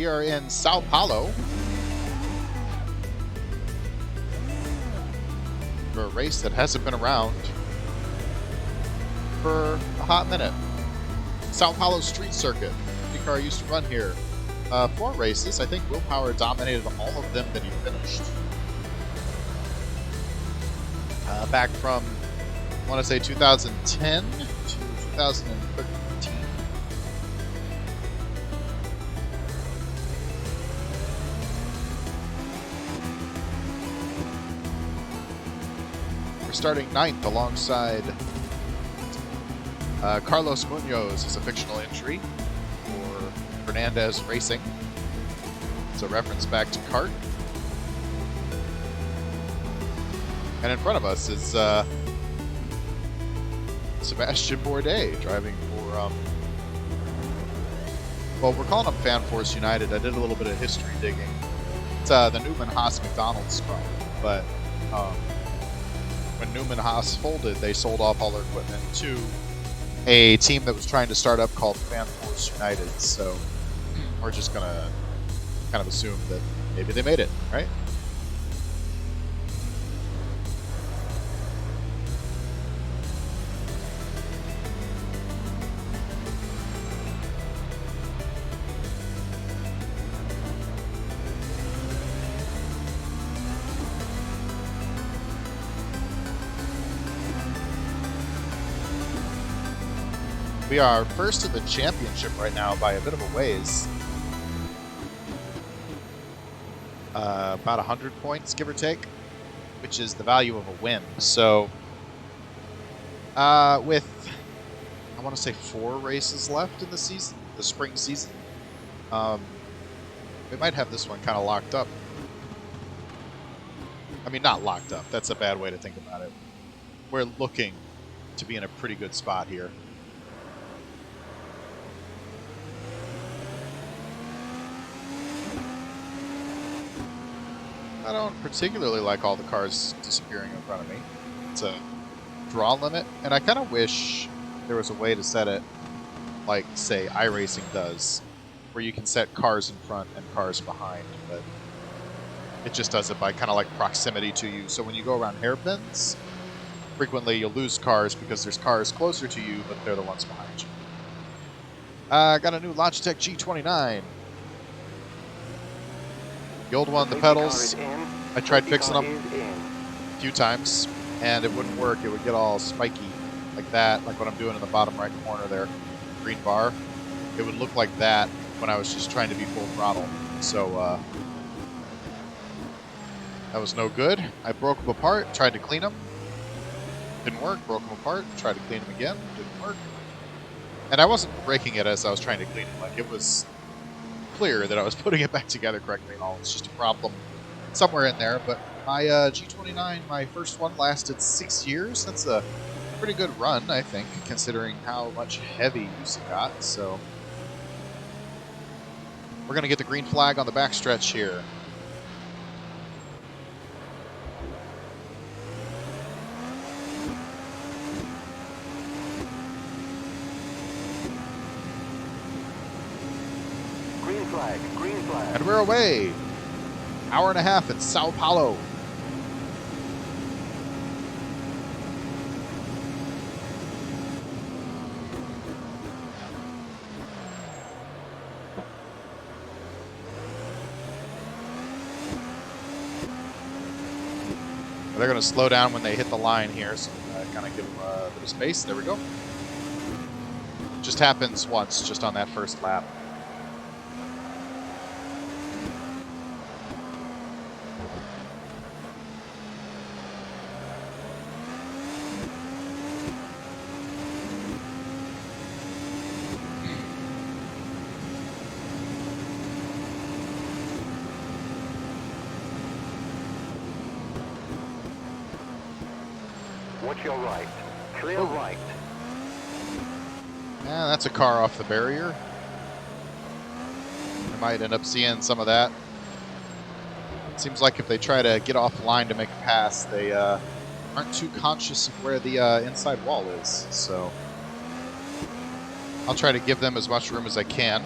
We are in Sao Paulo for a race that hasn't been around for a hot minute. Sao Paulo Street Circuit. IndyCar used to run here. 4 races. I think Willpower dominated all of them that he finished. Back from, I want to say 2010 to 2013. We're starting 9th alongside Carlos Munoz is a fictional entry for Fernandez Racing. It's a reference back to kart. And in front of us is Sebastian Bourdais driving for, well, we're calling them Fan Force United. I did a little bit of history digging. It's the Newman Haas McDonald's scrum, but when Newman Haas folded, they sold off all their equipment to a team that was trying to start up called Fan Force United. So we're just gonna kind of assume that maybe they made it, right? We are first in the championship right now by a bit of a ways. About 100 points, give or take, which is the value of a win. So, with, I want to say 4 races left in the season, the spring season, we might have this one kind of locked up. I mean, not locked up. That's a bad way to think about it. We're looking to be in a pretty good spot here. I don't particularly like all the cars disappearing in front of me. It's a draw limit, and I kind of wish there was a way to set it like, say, iRacing does, where you can set cars in front and cars behind, but it just does it by kind of like proximity to you. So when you go around hairpins, frequently you'll lose cars because there's cars closer to you, but they're the ones behind you. I got a new Logitech G29. The old one, the pedals, I tried fixing them a few times, and it wouldn't work. It would get all spiky like that, like what I'm doing in the bottom right corner there, green bar. It would look like that when I was just trying to be full throttle. So that was no good. I broke them apart, tried to clean them. Didn't work, broke them apart, tried to clean them again, didn't work. And I wasn't breaking it as I was trying to clean it. Like, it was clear that I was putting it back together correctly and all. It's just a problem somewhere in there. But my G29, my first one, lasted 6 years. That's a pretty good run, I think, considering how much heavy use it got. So we're going to get the green flag on the backstretch here. Green flag. And we're away. Hour and a half in Sao Paulo. They're going to slow down when they hit the line here, so kind of give them a bit of space. There we go. Just happens once, just on that first lap. Watch your right. Clear right. Yeah, that's a car off the barrier. I might end up seeing some of that. It seems like if they try to get off the line to make a pass, they aren't too conscious of where the inside wall is. So I'll try to give them as much room as I can.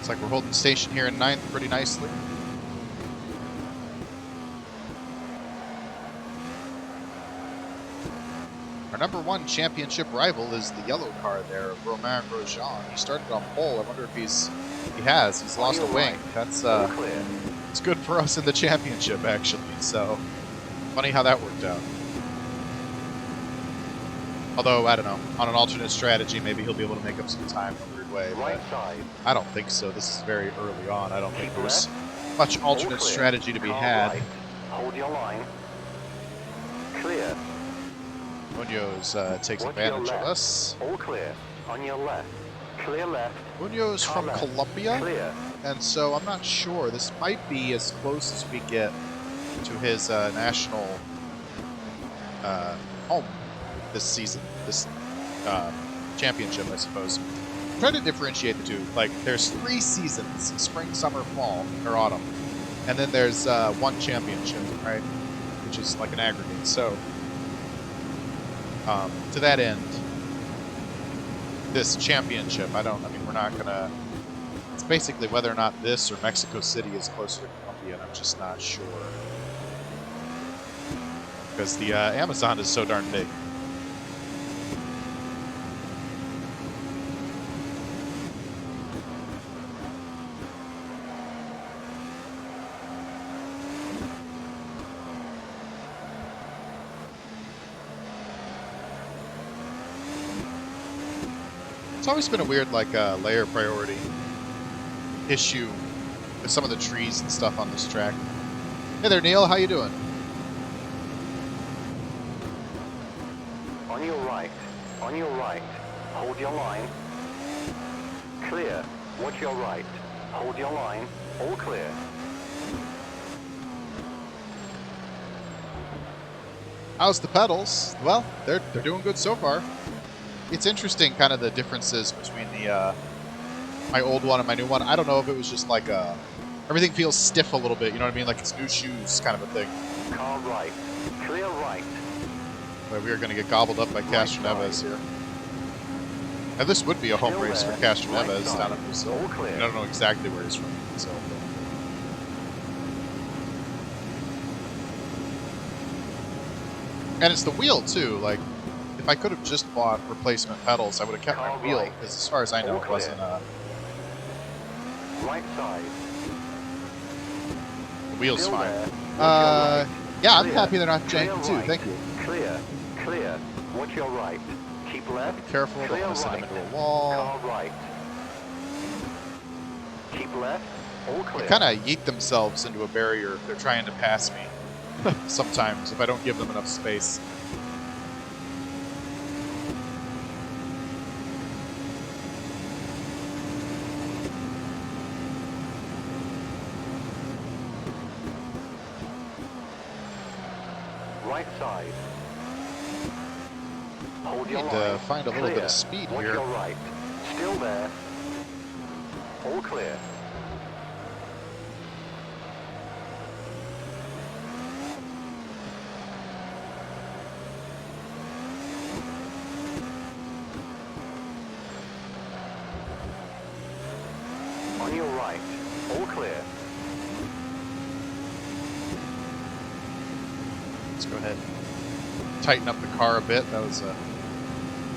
Looks like we're holding station here in 9th pretty nicely. Our number 1 championship rival is the yellow car there, Romain Grosjean. He started on pole. I wonder if he's lost a wing. That's it's good for us in the championship, actually. So funny how that worked out. Although I don't know, on an alternate strategy, maybe he'll be able to make up some time in a weird way. But I don't think so. This is very early on. I don't think there's much alternate strategy to be had. Hold your line. Clear. Munoz takes advantage of us. All clear. On your left. Clear left. Munoz from left. Colombia, Clear. and so I'm not sure. This might be as close as we get to his national home this season, this championship, I suppose. I'm trying to differentiate the two. Like, there's 3 seasons: spring, summer, fall, or autumn, and then there's 1 championship, right? Which is like an aggregate. So. To that end, this championship, we're not gonna, it's basically whether or not this or Mexico City is closer to Colombia, and I'm just not sure. Because the Amazon is so darn big. It's always been a weird, like, layer priority issue with some of the trees and stuff on this track. Hey there, Neil. How you doing? On your right. On your right. Hold your line. Clear. Watch your right. Hold your line. All clear. How's the pedals? Well, they're doing good so far. It's interesting, kind of the differences between the my old one and my new one. I don't know if it was just like everything feels stiff a little bit. You know what I mean? Like it's new shoes, kind of a thing. Car right. Clear right. But we are going to get gobbled up by Castro Neves here. Now this would be a home race for Castro Neves down in Brazil. I don't know exactly where he's from in Brazil. And it's the wheel too. Like, if I could have just bought replacement pedals, I would have kept my wheel, because as far as I know, it wasn't right side. The wheel's fine. Yeah, I'm happy they're not janky too. Thank you. Clear. Clear. Watch your right. Keep left. Be careful. Don't want to send him into a wall. Car right. Keep left. All clear. They kind of yeet themselves into a barrier if they're trying to pass me. Sometimes, if I don't give them enough space. Right side. Hold your Need line. to find a little bit of speed Watch here. your right. Still there. All clear. On your right. All clear. Let's go ahead and tighten up the car a bit. That was a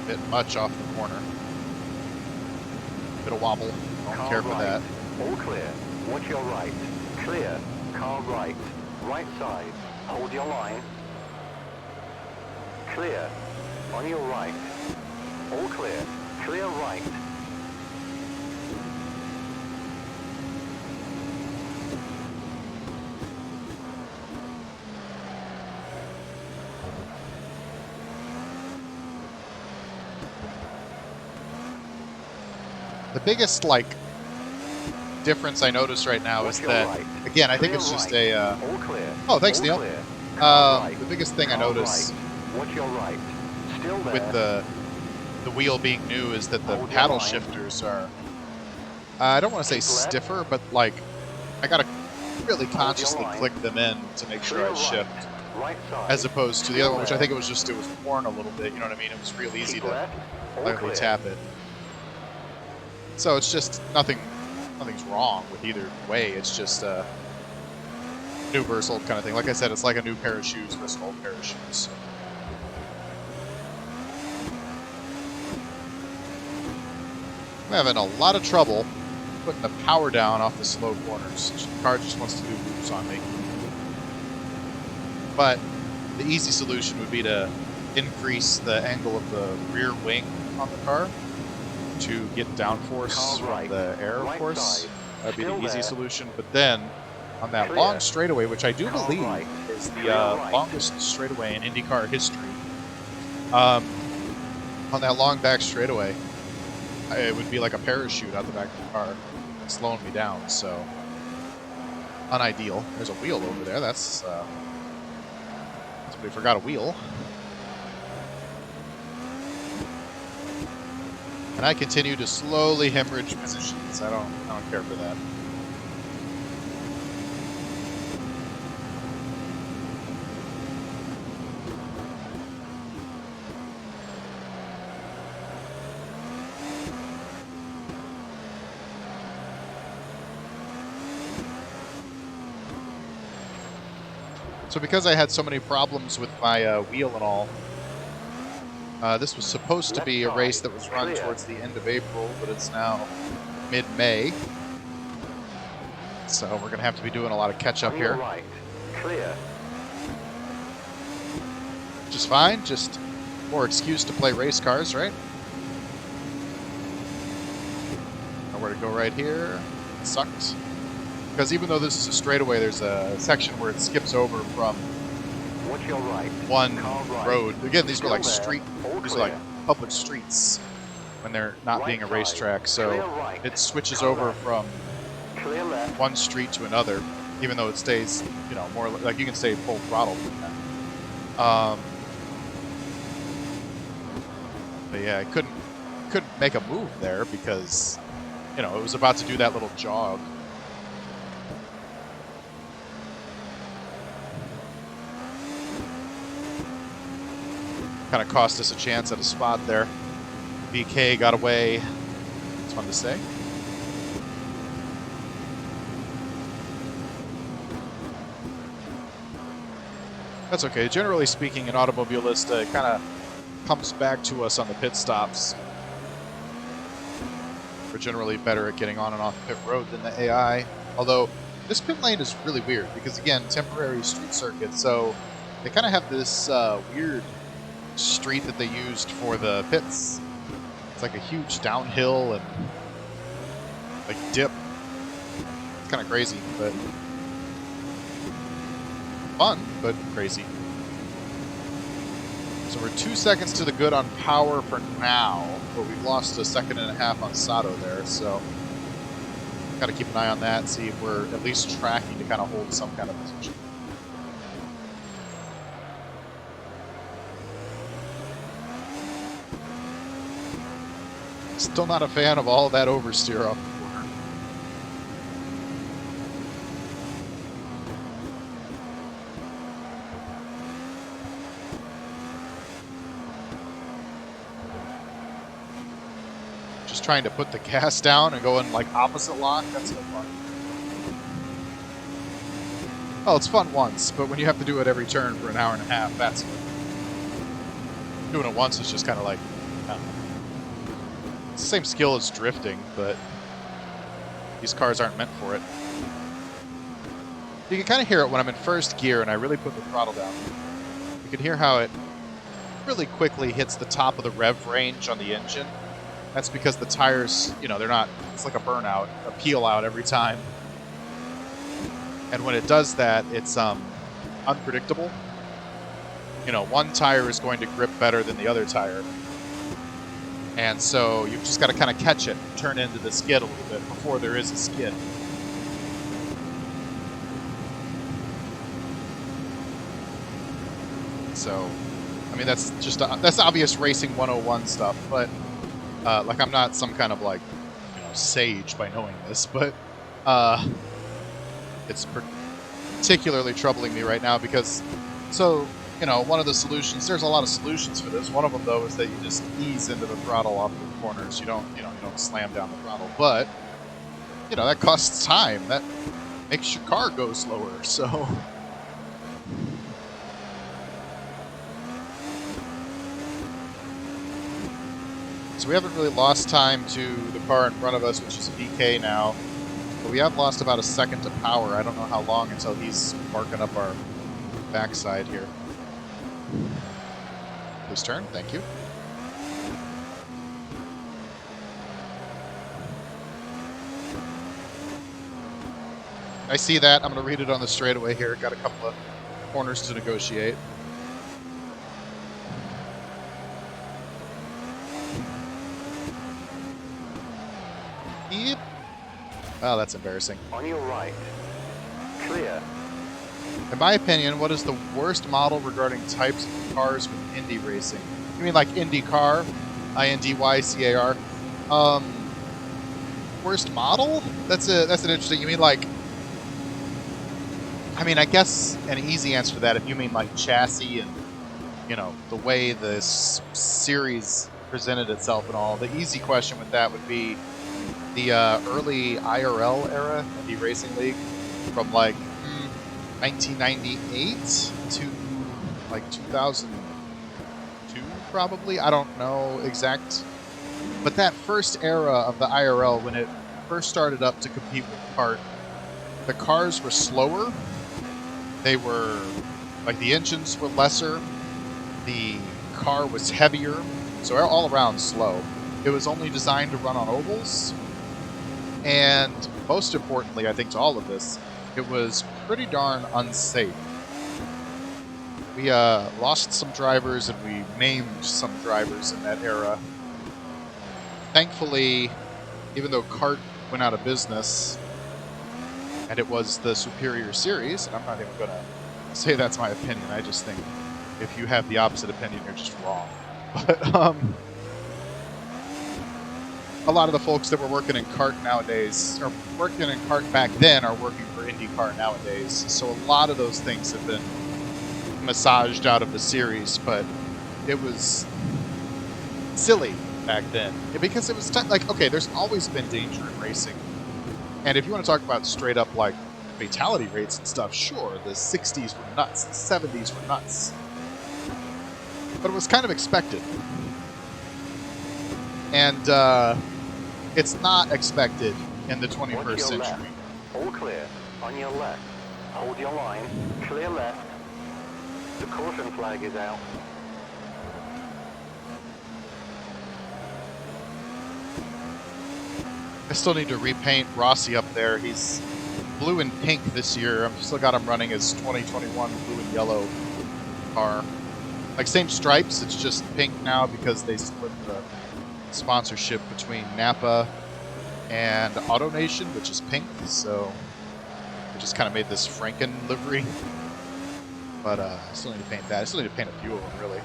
bit much off the corner. Bit of wobble. Don't care for that. All clear. Watch your right. Clear. Car right. Right side. Hold your line. Clear. On your right. All clear. Clear right. The biggest, like, difference I notice right now is that, again, I think it's just a... Oh, thanks, Neil. The biggest thing I notice with the wheel being new is that the paddle shifters are... I don't want to say stiffer, but, like, I got to really consciously click them in to make sure I shift, as opposed to the other one, which I think it was worn a little bit, you know what I mean? It was real easy to lightly tap it. So it's just nothing nothing's wrong with either way. It's just new versus old kind of thing. Like I said, it's like a new pair of shoes versus an old pair of shoes. I'm having a lot of trouble putting the power down off the slow corners. The car just wants to do loops on me. But the easy solution would be to increase the angle of the rear wing on the car to get downforce from the air, of course. That'd be the easy solution. But then, on that long straightaway, which I do believe is the longest straightaway in IndyCar history, on that long back straightaway, it would be like a parachute out the back of the car, slowing me down. So, unideal. There's a wheel over there. That's somebody forgot a wheel. And I continue to slowly hemorrhage positions. I don't care for that. So because I had so many problems with my wheel and all, this was supposed to be a race that was run towards the end of April, but it's now mid-May. So we're going to have to be doing a lot of catch-up here. Clear. Which is fine, just more excuse to play race cars, right? Nowhere to go right here. It sucks. Because even though this is a straightaway, there's a section where it skips over from one road. Again, these were like these are like public streets when they're not being a racetrack. So it switches over from one street to another, even though it stays, you know, more like you can stay full throttle. But yeah, I couldn't make a move there because, you know, it was about to do that little jog. Kind of cost us a chance at a spot there. BK got away. It's fun to say. That's okay. Generally speaking, in Automobilista, it kind of comes back to us on the pit stops. We're generally better at getting on and off the pit road than the AI. Although, this pit lane is really weird because, again, temporary street circuit. So, they kind of have this weird street that they used for the pits. It's like a huge downhill and like dip. It's kind of crazy, but fun, but crazy. So we're 2 seconds to the good on power for now, but we've lost a second and a half on Sato there, so got to keep an eye on that, see if we're at least tracking to kind of hold some kind of position. Still not a fan of all that oversteer off the corner. Just trying to put the gas down and go in like opposite lock, that's no fun. Oh, it's fun once, but when you have to do it every turn for an hour and a half, that's fun. Doing it once is just kind of like, it's the same skill as drifting, but these cars aren't meant for it. You can kind of hear it when I'm in first gear and I really put the throttle down. You can hear how it really quickly hits the top of the rev range on the engine. That's because the tires, you know, they're not, it's like a burnout, a peel out every time. And when it does that, it's unpredictable. You know, one tire is going to grip better than the other tire. And so you've just got to kind of catch it, turn into the skid a little bit before there is a skid. So, I mean, that's just that's obvious racing 101 stuff. But like, I'm not some kind of like, you know, sage by knowing this, but it's particularly troubling me right now because, so, you know, one of the solutions, there's a lot of solutions for this. One of them, though, is that you just ease into the throttle off the corners. You don't slam down the throttle. But you know, that costs time. That makes your car go slower, so... So we haven't really lost time to the car in front of us, which is a PK now. But we have lost about a second to power. I don't know how long until he's marking up our backside here. Please turn. Thank you. I see that. I'm going to read it on the straightaway here. Got a couple of corners to negotiate. Yep. Oh, that's embarrassing. On your right. Clear. In my opinion, what is the worst model regarding types of cars with Indy racing? You mean like IndyCar? INDYCAR? Worst model? That's an interesting... You mean like... I mean, I guess an easy answer to that, if you mean like chassis and, you know, the way this series presented itself and all, the easy question with that would be the early IRL era, Indy Racing League, from like 1998 to like 2002 probably. I don't know exact, but that first era of the IRL, when it first started up to compete with kart, the cars were slower. They were like, the engines were lesser, the car was heavier, so all around slow. It was only designed to run on ovals, and most importantly, I think to all of this, it was pretty darn unsafe. We lost some drivers and we maimed some drivers in that era. Thankfully, even though kart went out of business and it was the superior series, and I'm not even going to say that's my opinion, I just think if you have the opposite opinion, you're just wrong. But a lot of the folks that were working in kart nowadays, or working in kart back then, are working for IndyCar nowadays. So a lot of those things have been massaged out of the series, but it was silly back then. Because it was like, okay, there's always been danger in racing. And if you want to talk about straight up like fatality rates and stuff, sure, the 60s were nuts, the 70s were nuts. But it was kind of expected. And it's not expected in the 21st century. Left. All clear. On your left. Hold your line. Clear left. The caution flag is out. I still need to repaint Rossi up there. He's blue and pink this year. I've still got him running his 2021 blue and yellow car. Like, same stripes, it's just pink now because they split the sponsorship between Napa and AutoNation, which is pink, so I just kind of made this Franken livery. But I still need to paint that. I still need to paint a few of them, really.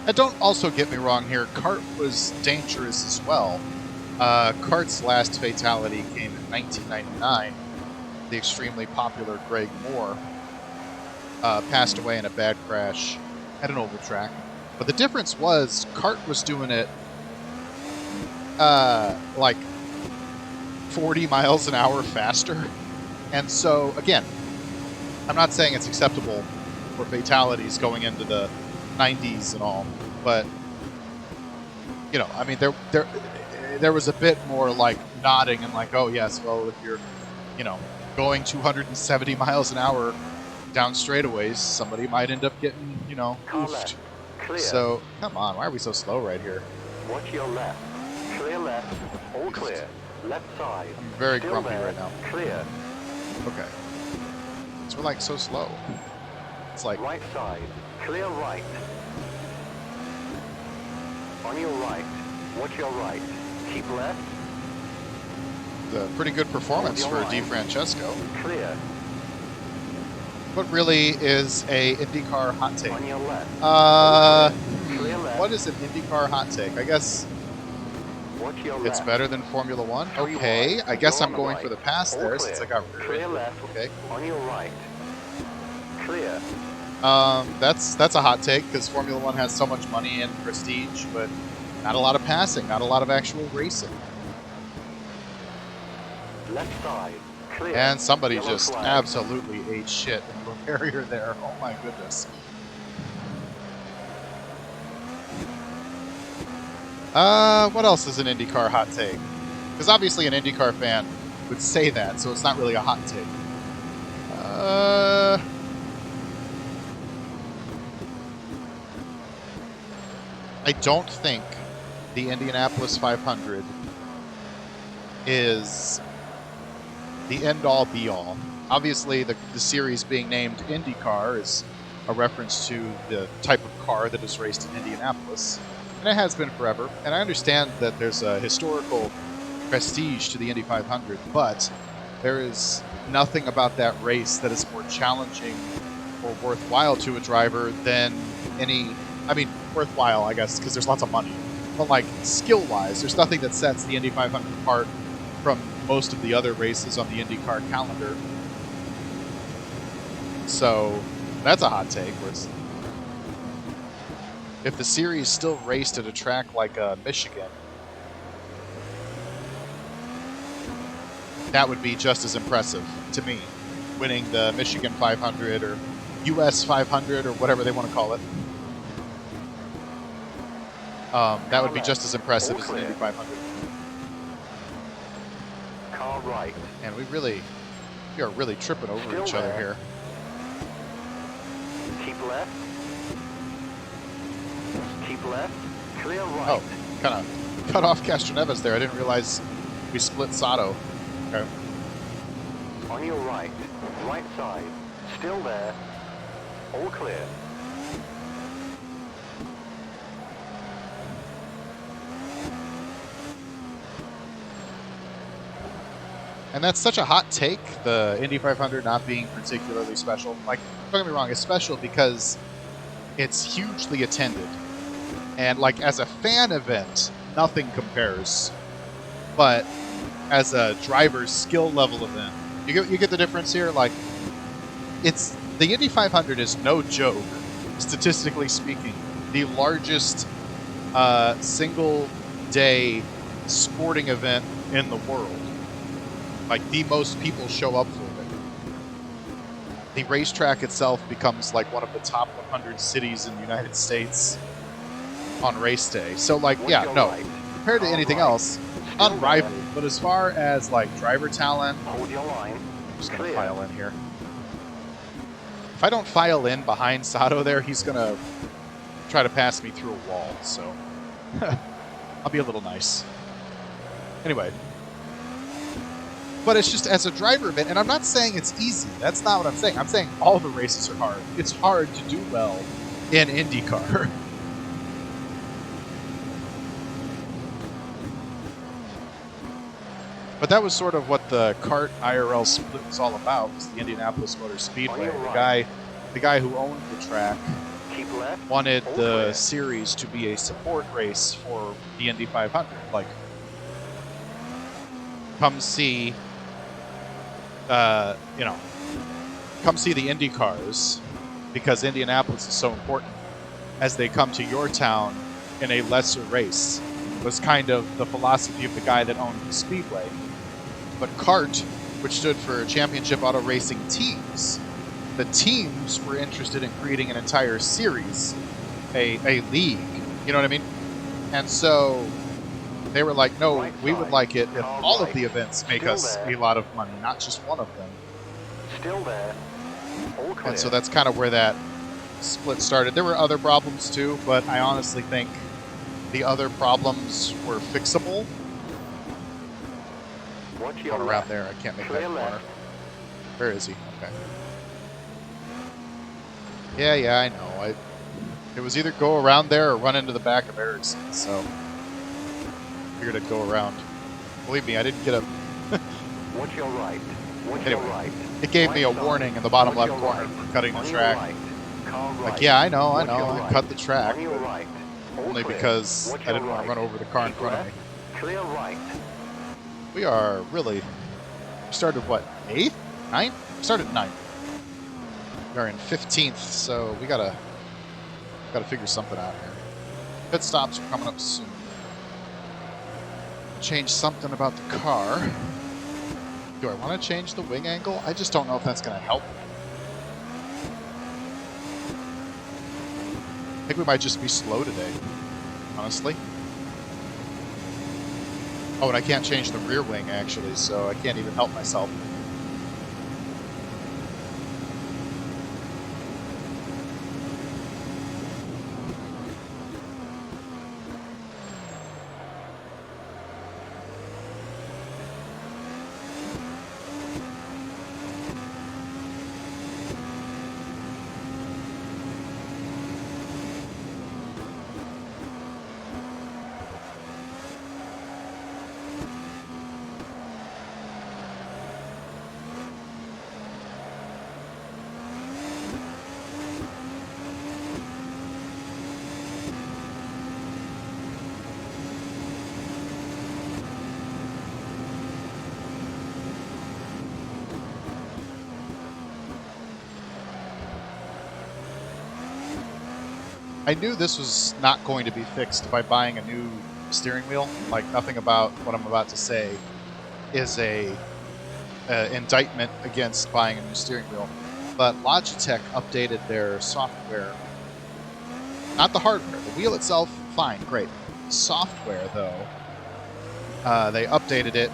And don't also get me wrong here, kart was dangerous as well. Kart's last fatality came in 1999. The extremely popular Greg Moore passed away in a bad crash at an oval track. But the difference was, kart was doing it like 40 miles an hour faster. And so, again, I'm not saying it's acceptable for fatalities going into the 90s and all, but you know, I mean, there was a bit more like nodding and like, oh yes, well, if you're, you know, going 270 miles an hour down straightaways, somebody might end up getting, you know, oofed. So come on, why are we so slow right here? Watch your left. Clear left. All clear. Left side. I'm very grumpy right now. Clear. Okay. So we're like so slow. It's like Right side. Clear right. On your right. Watch your right. Keep left. a pretty good performance Hold for your line. DiFrancesco. Clear. What really is a IndyCar hot take? On your left. Clear left. What is an IndyCar hot take? I guess Watch your it's left. better than Formula One. 3 Okay, wide. I guess You're I'm on the going right. for the pass All there clear. since I got rear Clear ended. left. Okay. On your right. Clear. That's a hot take because Formula One has so much money and prestige, but not a lot of passing, not a lot of actual racing. Left side. Clear. And somebody Yellow just flag. absolutely ate shit into a barrier there. Oh my goodness. What else is an IndyCar hot take? Because obviously an IndyCar fan would say that, so it's not really a hot take. I don't think the Indianapolis 500 is the end-all, be-all. Obviously, the series being named IndyCar is a reference to the type of car that is raced in Indianapolis, and it has been forever. And I understand that there's a historical prestige to the Indy 500, but there is nothing about that race that is more challenging or worthwhile to a driver than any. I mean, worthwhile, I guess, because there's lots of money. But like skill-wise, there's nothing that sets the Indy 500 apart from most of the other races on the IndyCar calendar. So that's a hot take. If the series still raced at a track like Michigan, that would be just as impressive to me, winning the Michigan 500 or US 500 or whatever they want to call it. That would be just as impressive as the Indy 500. Car right. And we are really tripping over Still each other there. here. Keep left. Keep left. Clear right. Oh, kind of cut off Castroneves there. I didn't realize we split Sato. Okay. On your right. Right side. Still there. All clear. And that's such a hot take, the Indy 500 not being particularly special. Like, don't get me wrong, it's special because it's hugely attended. And, like, as a fan event, nothing compares. But as a driver's skill level event, you get the difference here? Like, it's the Indy 500 is no joke, statistically speaking. The largest single-day sporting event in the world. Like, the most people show up for it. The racetrack itself becomes like one of the top 100 cities in the United States on race day. So, like, yeah, no, compared to anything else, unrivaled. But as far as like driver talent, Hold your line. I'm just gonna file in here. If I don't file in behind Sato there, he's gonna try to pass me through a wall. So I'll be a little nice. Anyway. But it's just as a driver event, and I'm not saying it's easy. That's not what I'm saying. I'm saying all the races are hard. It's hard to do well in IndyCar. But that was sort of what the kart IRL split was all about, was the Indianapolis Motor Speedway. The guy who owned the track wanted the series to be a support race for the Indy 500. Like, come see come see the Indy cars because Indianapolis is so important as they come to your town in a lesser race, was kind of the philosophy of the guy that owned the Speedway. But CART, which stood for Championship Auto Racing Teams, the teams were interested in creating an entire series, a league, you know what I mean? And so they were like, no, we would like it if all of the events make us a lot of money, not just one of them. Still there. All clear. And so that's kind of where that split started. There were other problems too, but I honestly think the other problems were fixable. Going around there, I can't make that corner. Where is he? Okay. Yeah, I know. It was either go around there or run into the back of Ericsson, so figured I'd go around. Believe me, I didn't get a... Watch your right. Watch your Anyway, right. it gave Right me a side. warning in the bottom Watch left your corner right. for cutting the On your track. right. Car right. Like, yeah, I know, Watch your I right. cut the track, On your but right. All only clear. because Watch I your didn't want right. to run over the car in Keep front of left. me. Clear right. We are really... started, what, 8th? 9th? Started 9th. We are in 15th, so we gotta figure something out here. Pit stops are coming up soon. Change something about the car. Do I want to change the wing angle? I just don't know if that's going to help. I think we might just be slow today, honestly. Oh, and I can't change the rear wing, actually, so I can't even help myself. I knew this was not going to be fixed by buying a new steering wheel. Like, nothing about what I'm about to say is a indictment against buying a new steering wheel. But Logitech updated their software. Not the hardware. The wheel itself, fine, great. Software, though, they updated it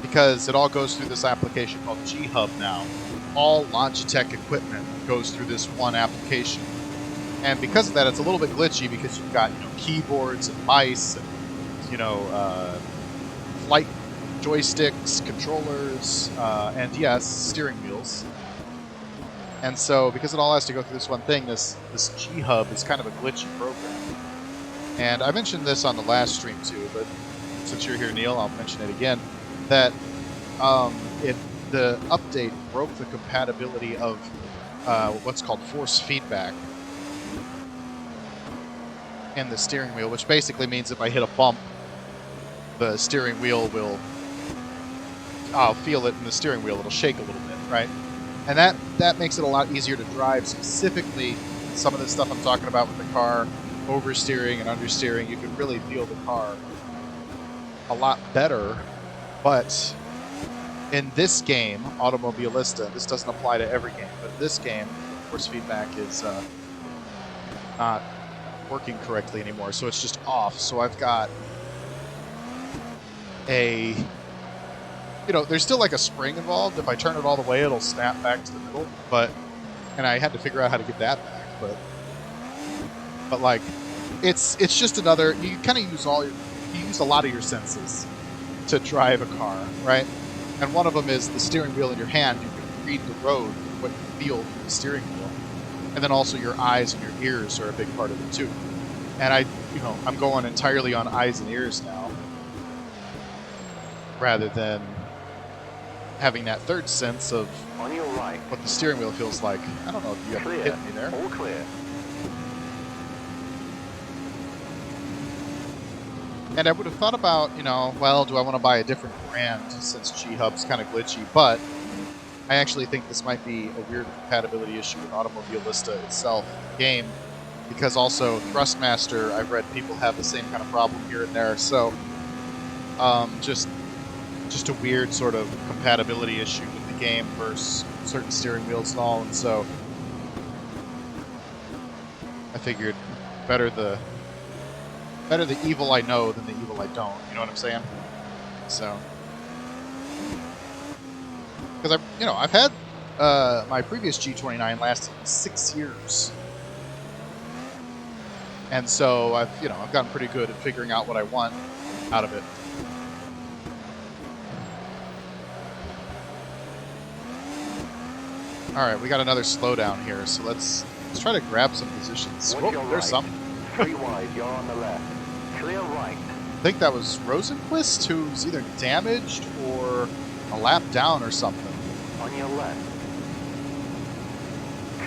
because it all goes through this application called G-Hub now. All Logitech equipment goes through this one application. And because of that, it's a little bit glitchy because you've got, keyboards and mice and, flight joysticks, controllers, and yes, steering wheels. And so, because it all has to go through this one thing, this G-Hub is kind of a glitchy program. And I mentioned this on the last stream too, but since you're here, Neil, I'll mention it again, that the update broke the compatibility of what's called force feedback in the steering wheel, which basically means if I hit a bump, the steering wheel I'll feel it in the steering wheel, it'll shake a little bit, right? And that makes it a lot easier to drive. Specifically, some of the stuff I'm talking about with the car, oversteering and understeering, you can really feel the car a lot better. But in this game, Automobilista, this doesn't apply to every game, but this game, force feedback is not working correctly anymore, so it's just off. So I've got there's still like a spring involved. If I turn it all the way, it'll snap back to the middle, and I had to figure out how to get that back, but like, it's just another, you kind of use a lot of your senses to drive a car, right? And one of them is the steering wheel in your hand. You can read the road, what you feel from the steering wheel. And then also your eyes and your ears are a big part of it too. And I'm going entirely on eyes and ears now, rather than having that third sense of On your right. what the steering wheel feels like. I don't know if you Clear. hit me there. All clear. And I would have thought about, well, do I want to buy a different brand since G-Hub's kind of glitchy? But I actually think this might be a weird compatibility issue with Automobilista itself, the game, because also Thrustmaster, I've read people have the same kind of problem here and there. So just a weird sort of compatibility issue with the game versus certain steering wheels and all. And so I figured better the evil I know than the evil I don't. You know what I'm saying? So, because I've had my previous G29 lasted 6 years, and so I've gotten pretty good at figuring out what I want out of it. All right, we got another slowdown here, so let's try to grab some positions. Watch Whoa, your there's right. some. 3 wide, you're on the left. Clear right. I think that was Rosenquist, who's either damaged or a lap down or something. On your left.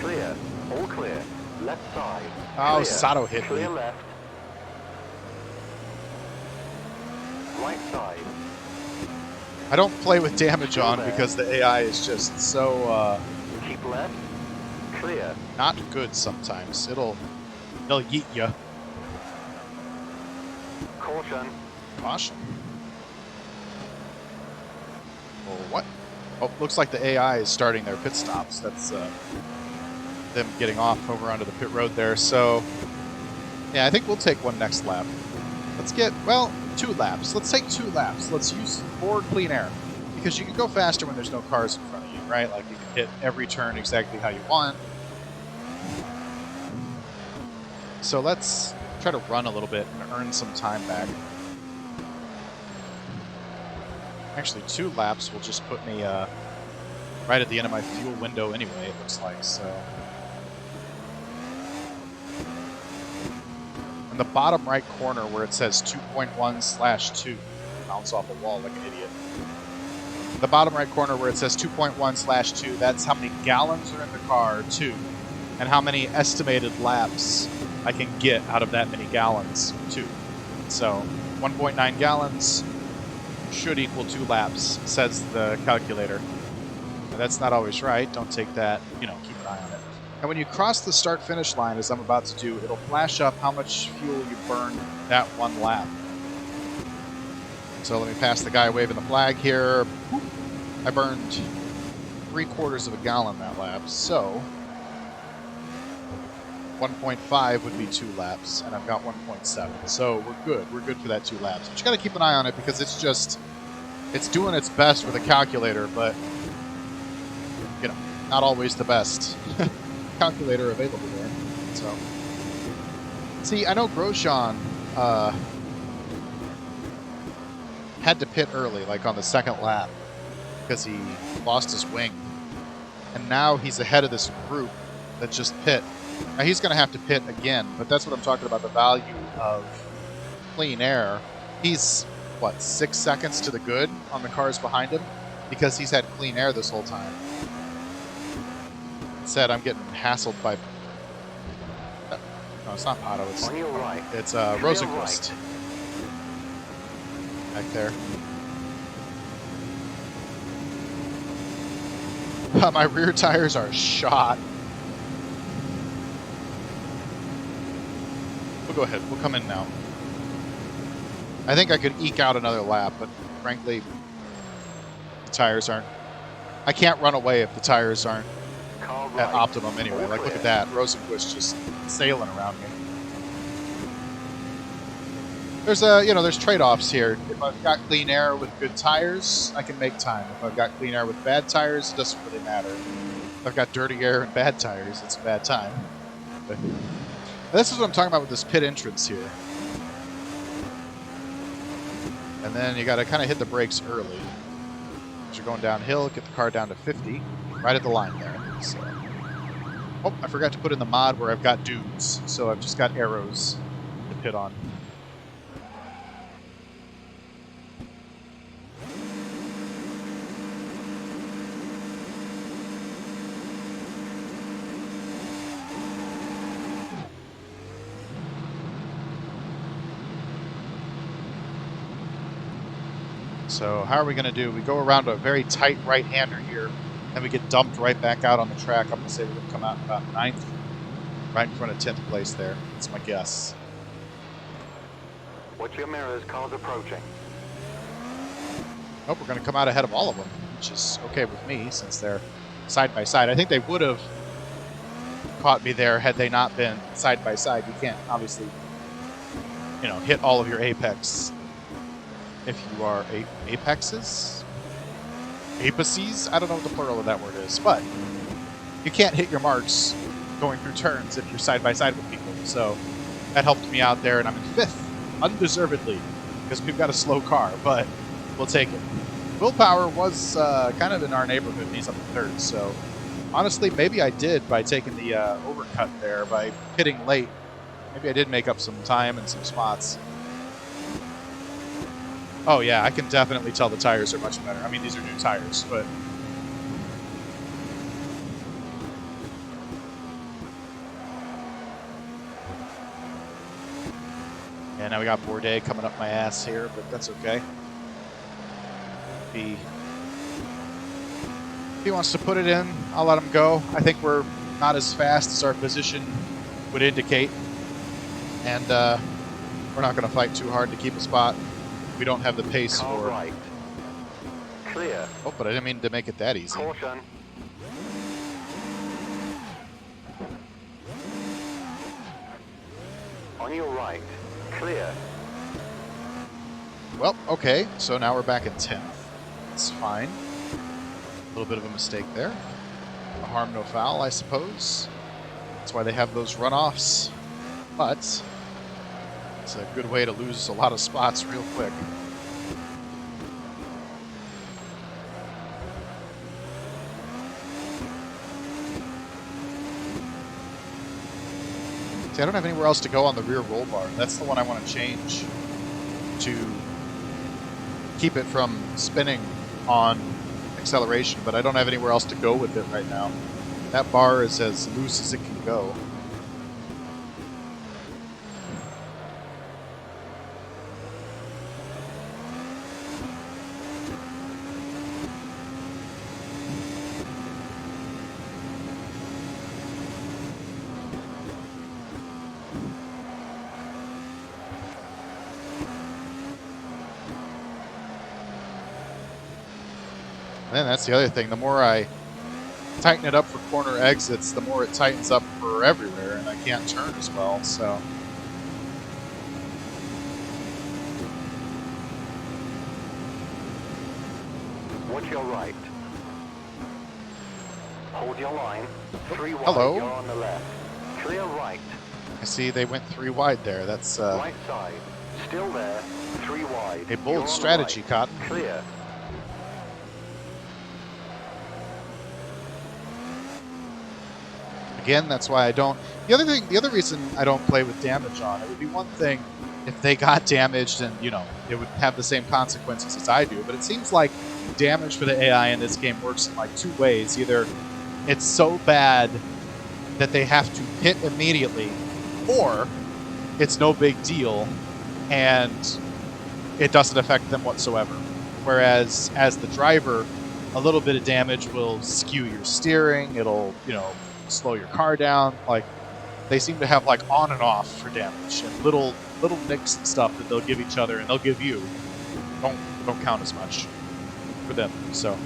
Clear. All clear. Left side. Oh, Clear. Sato hit Clear me. left. Right side. I don't play with damage Still on there. because the AI is just so Keep left. Clear. not good sometimes. It'll yeet ya. Caution. Caution. Well, what? Oh, looks like the AI is starting their pit stops. That's them getting off over onto the pit road there. So, yeah, I think we'll take one next lap. Let's get, well, 2 laps. Let's take 2 laps. Let's use 4 clean air. Because you can go faster when there's no cars in front of you, right? Like, you can hit every turn exactly how you want. So let's try to run a little bit and earn some time back. Actually, 2 laps will just put me right at the end of my fuel window anyway, it looks like, so. In the bottom right corner where it says 2.1/2, bounce off a wall like an idiot. The bottom right corner where it says 2.1/2, that's how many gallons are in the car, too, and how many estimated laps I can get out of that many gallons, too. So, 1.9 gallons should equal 2 laps, says the calculator. Now, that's not always right. Don't take that, keep an eye on it. And when you cross the start-finish line, as I'm about to do, it'll flash up how much fuel you burned that 1 lap. So let me pass the guy waving the flag here. I burned 3/4 of a gallon that lap, so 1.5 would be 2 laps, and I've got 1.7. So we're good. We're good for that 2 laps. But you got to keep an eye on it because it's doing its best with a calculator, but not always the best calculator available there. So, see, I know Grosjean had to pit early, like on the 2nd lap, because he lost his wing, and now he's ahead of this group that just pit. Now he's going to have to pit again, but that's what I'm talking about, the value of clean air. He's, 6 seconds to the good on the cars behind him because he's had clean air this whole time. Instead, I'm getting hassled by... No, it's not Paulo. On your right. It's Rosenquist. Back there. My rear tires are shot. We'll go ahead. We'll come in now. I think I could eke out another lap, but frankly, the tires aren't... I can't run away if the tires aren't at optimum anyway. Like, look at that. Rosenquist just sailing around me. There's there's trade-offs here. If I've got clean air with good tires, I can make time. If I've got clean air with bad tires, it doesn't really matter. If I've got dirty air and bad tires, it's a bad time. But this is what I'm talking about with this pit entrance here. And then you got to kind of hit the brakes early. As you're going downhill, get the car down to 50, right at the line there. So. Oh, I forgot to put in the mod where I've got dudes, so I've just got arrows to pit on. So how are we going to do? We go around a very tight right-hander here, and we get dumped right back out on the track. I'm going to say we're going to come out about 9th, right in front of 10th place there. That's my guess. Watch your mirrors, cars approaching. Oh, we're going to come out ahead of all of them, which is okay with me since they're side by side. I think they would have caught me there had they not been side by side. You can't obviously, hit all of your apex if you are apexes? Apices? I don't know what the plural of that word is, but you can't hit your marks going through turns if you're side by side with people. So that helped me out there, and I'm in 5th, undeservedly, because we've got a slow car, but we'll take it. Willpower was kind of in our neighborhood, and he's up in 3rd, so Honestly, maybe I did by taking the overcut there, by pitting late. Maybe I did make up some time and some spots. Oh yeah, I can definitely tell the tires are much better. I mean, these are new tires, but... Yeah, now we got Bourdais coming up my ass here, but that's okay. If he wants to put it in, I'll let him go. I think we're not as fast as our position would indicate. And we're not going to fight too hard to keep a spot. We don't have the pace Car for... right. Clear. Oh, but I didn't mean to make it that easy. Caution. On your right. Clear. Well, okay, so now we're back in 10th. It's fine. A little bit of a mistake there. No harm, no foul, I suppose. That's why they have those runoffs. But it's a good way to lose a lot of spots real quick. See, I don't have anywhere else to go on the rear roll bar. That's the one I want to change to keep it from spinning on acceleration, but I don't have anywhere else to go with it right now. That bar is as loose as it can go. And then that's the other thing. The more I tighten it up for corner exits, the more it tightens up for everywhere, and I can't turn as well, so... Watch your right. Hold your line. 3 wide. Hello. You're on the left. Clear right. I see they went 3 wide there. That's Right side. Still there. 3 wide. a You're bold on the strategy, right. Cotton. Clear. Again, that's why I don't... The other reason I don't play with damage on, it would be one thing if they got damaged and, you know, it would have the same consequences as I do, but it seems like damage for the AI in this game works in like 2 ways. Either it's so bad that they have to hit immediately, or it's no big deal and it doesn't affect them whatsoever. Whereas as the driver, a little bit of damage will skew your steering, it'll, you know, slow your car down. Like, they seem to have like on and off for damage, and little nicks and stuff that they'll give each other and they'll give you don't count as much for them. So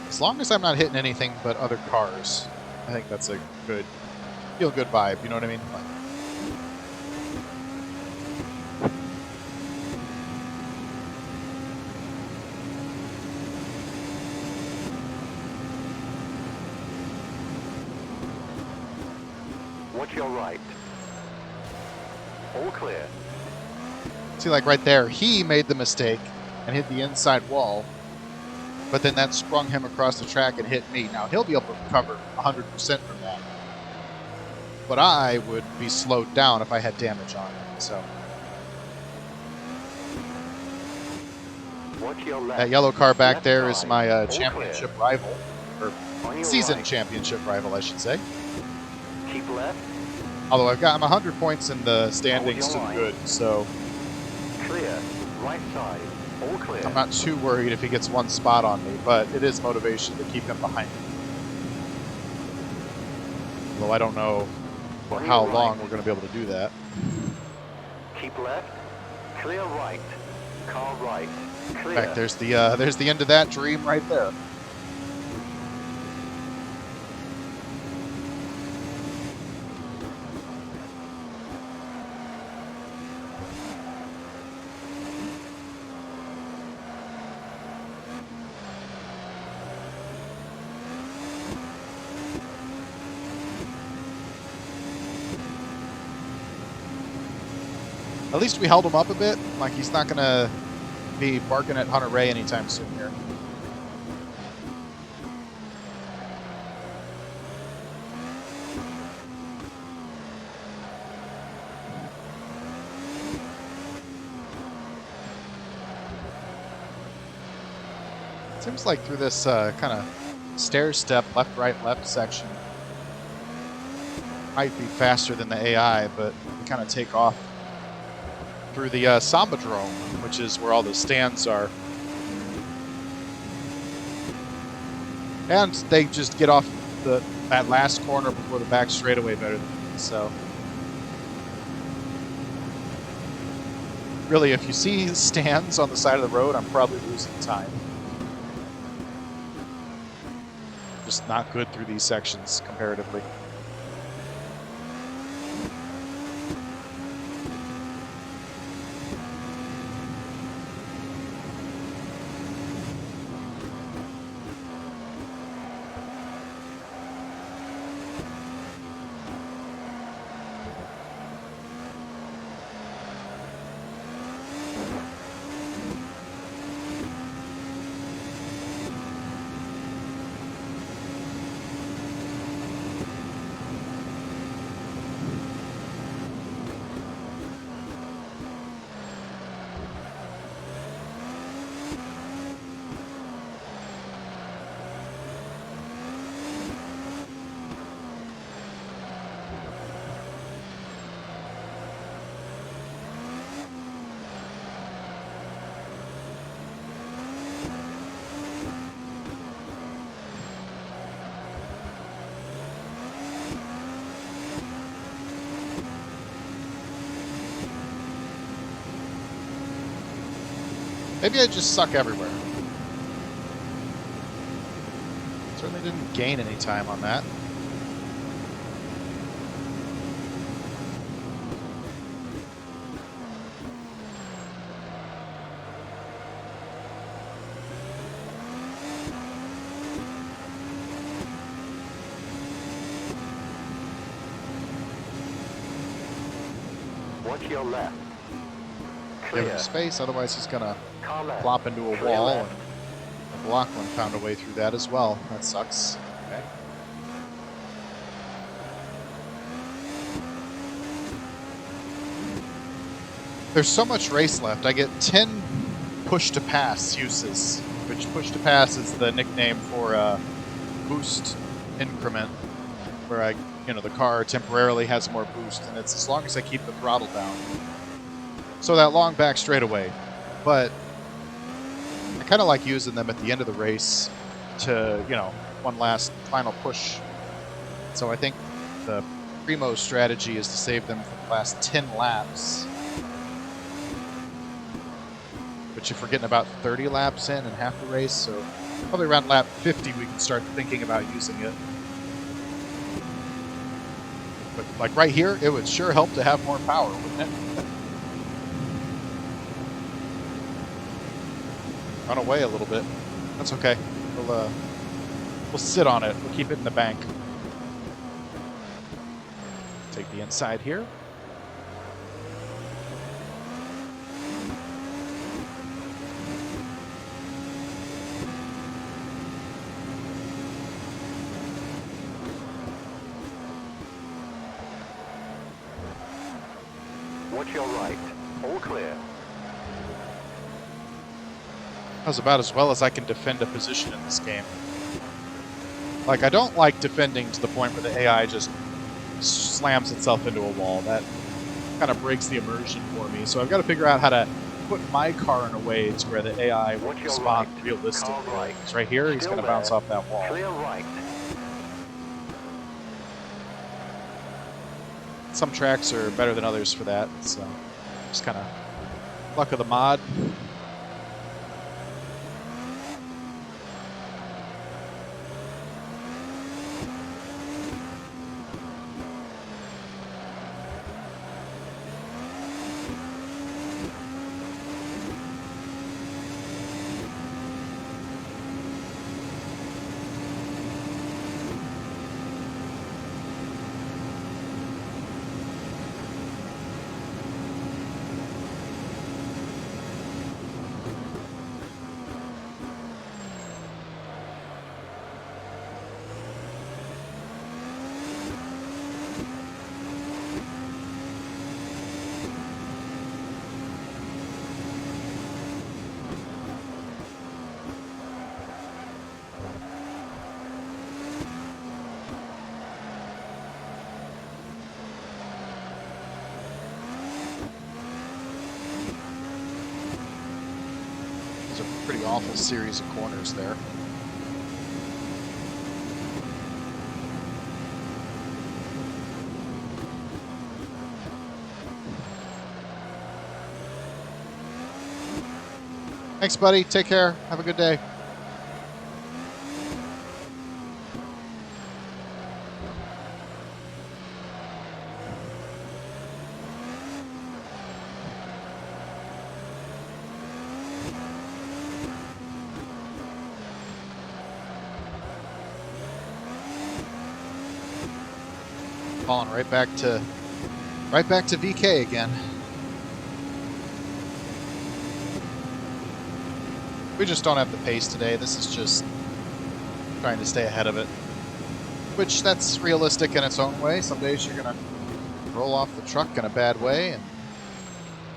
as long as I'm not hitting anything but other cars, I think that's a good, feel good vibe, you know what I mean? Like, Watch your right. All clear. see, like right there, he made the mistake and hit the inside wall, but then that sprung him across the track and hit me. Now, he'll be able to recover 100% from that, but I would be slowed down if I had damage on it, so. Watch your left. That yellow car back Left there is side. my All championship rival, or On your season right. championship rival, I should say. Keep left. Although I'm 100 points in the standings to the line. good, so Clear. Right side. All clear. I'm not too worried if he gets one spot on me, but it is motivation to keep him behind me. Although I don't know for On how your long right. we're going to be able to do that. Keep left. Clear right. Car right. In Clear. fact, there's the end of that dream right there. At least we held him up a bit. Like, he's not gonna be barking at Hunter Ray anytime soon here. Seems like through this kind of stair step, left, right, left section might be faster than the AI, but we kind of take off through the Sambadrome, which is where all the stands are. And they just get off that last corner before the back straightaway better than me, so. Really, if you see stands on the side of the road, I'm probably losing time. Just not good through these sections comparatively. Maybe I just suck everywhere. Certainly didn't gain any time on that. Watch your left. Give Clear. him space, otherwise he's gonna Car left. flop into a Clear wall, left. and McLaughlin found a way through that as well. That sucks. Okay. There's so much race left. I get 10 push to pass uses, which push to pass is the nickname for a boost increment, where the car temporarily has more boost, and it's as long as I keep the throttle down. So that long back straightaway, but I kind of like using them at the end of the race to, one last final push. So I think the primo strategy is to save them for the last 10 laps. But if we're getting about 30 laps in and half the race, so probably around lap 50 we can start thinking about using it. But like right here, it would sure help to have more power, wouldn't it? Run away a little bit. That's okay. We'll sit on it. We'll keep it in the bank. Take the inside here. Watch your right. All clear. That was about as well as I can defend a position in this game. Like, I don't like defending to the point where the AI just slams itself into a wall. That kind of breaks the immersion for me. So I've got to figure out how to put my car in a way to where the AI will respond realistically. Right. Because right here, he's going to bounce off that wall. Clear right. Some tracks are better than others for that, so just kind of luck of the mod. It's a pretty awful series of corners there. Thanks, buddy. Take care. Have a good day. Falling right back to VK again. We just don't have the pace today. This is just trying to stay ahead of it, which that's realistic in its own way. Some days you're gonna roll off the truck in a bad way, and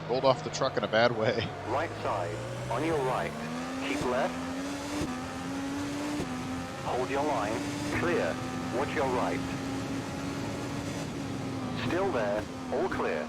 rolled off the truck in a bad way. Right side, on your right. Keep left. Hold your line. Clear. Watch your right. Still there. All clear.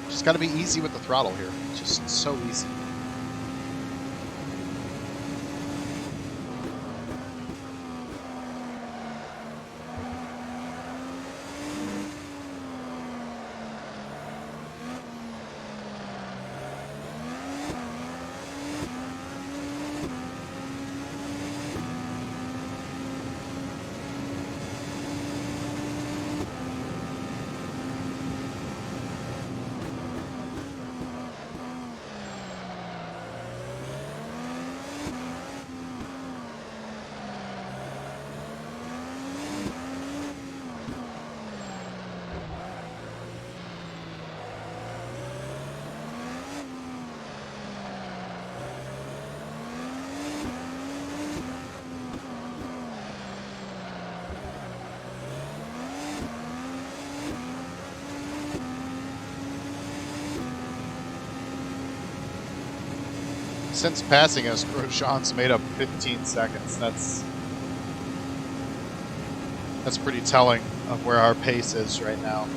Just got to be easy with the throttle here. It's just so easy. Since passing us, Grosjean's made up 15 seconds. That's pretty telling of where our pace is right now.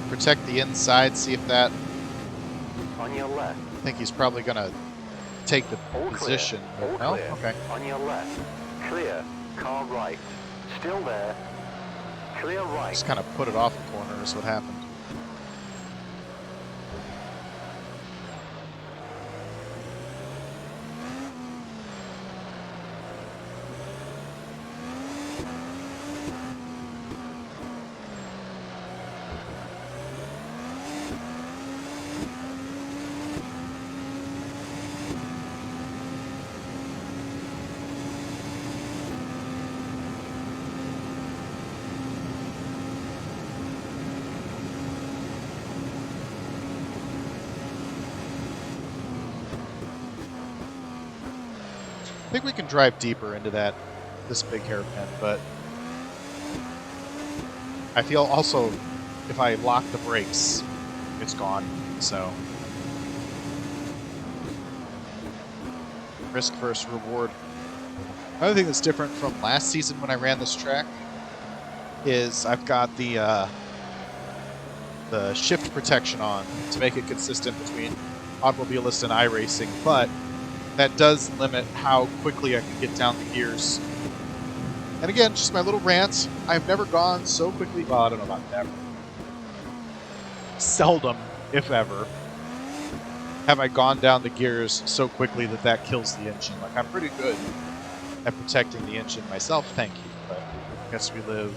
Protect the inside, see if that... On your left. I think he's probably going to take the All position. Clear. All No? clear. Okay. On your left. Clear. Car right. Still there. Clear right. Just kind of put it off the corner is what happened. think we can drive deeper into this big hairpin, but I feel also if I lock the brakes, it's gone. So risk versus reward. Another thing that's different from last season when I ran this track is I've got the shift protection on to make it consistent between Automobilista and iRacing, but that does limit how quickly I can get down the gears. And again, just my little rant, I've never gone so quickly, well, I don't know about never. Seldom, if ever, have I gone down the gears so quickly that kills the engine. Like, I'm pretty good at protecting the engine myself, thank you, but I guess we live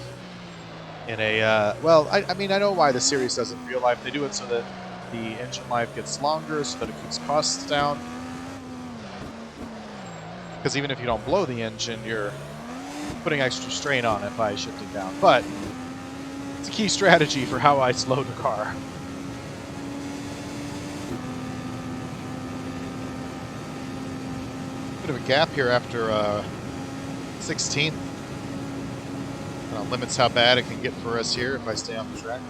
in a, well, I mean, I know why the series does it in real life. They do it so that the engine life gets longer, so that it keeps costs down. Because even if you don't blow the engine, you're putting extra strain on it by shifting down. But it's a key strategy for how I slow the car. Bit of a gap here after 16th. Limits how bad it can get for us here if I stay on the track.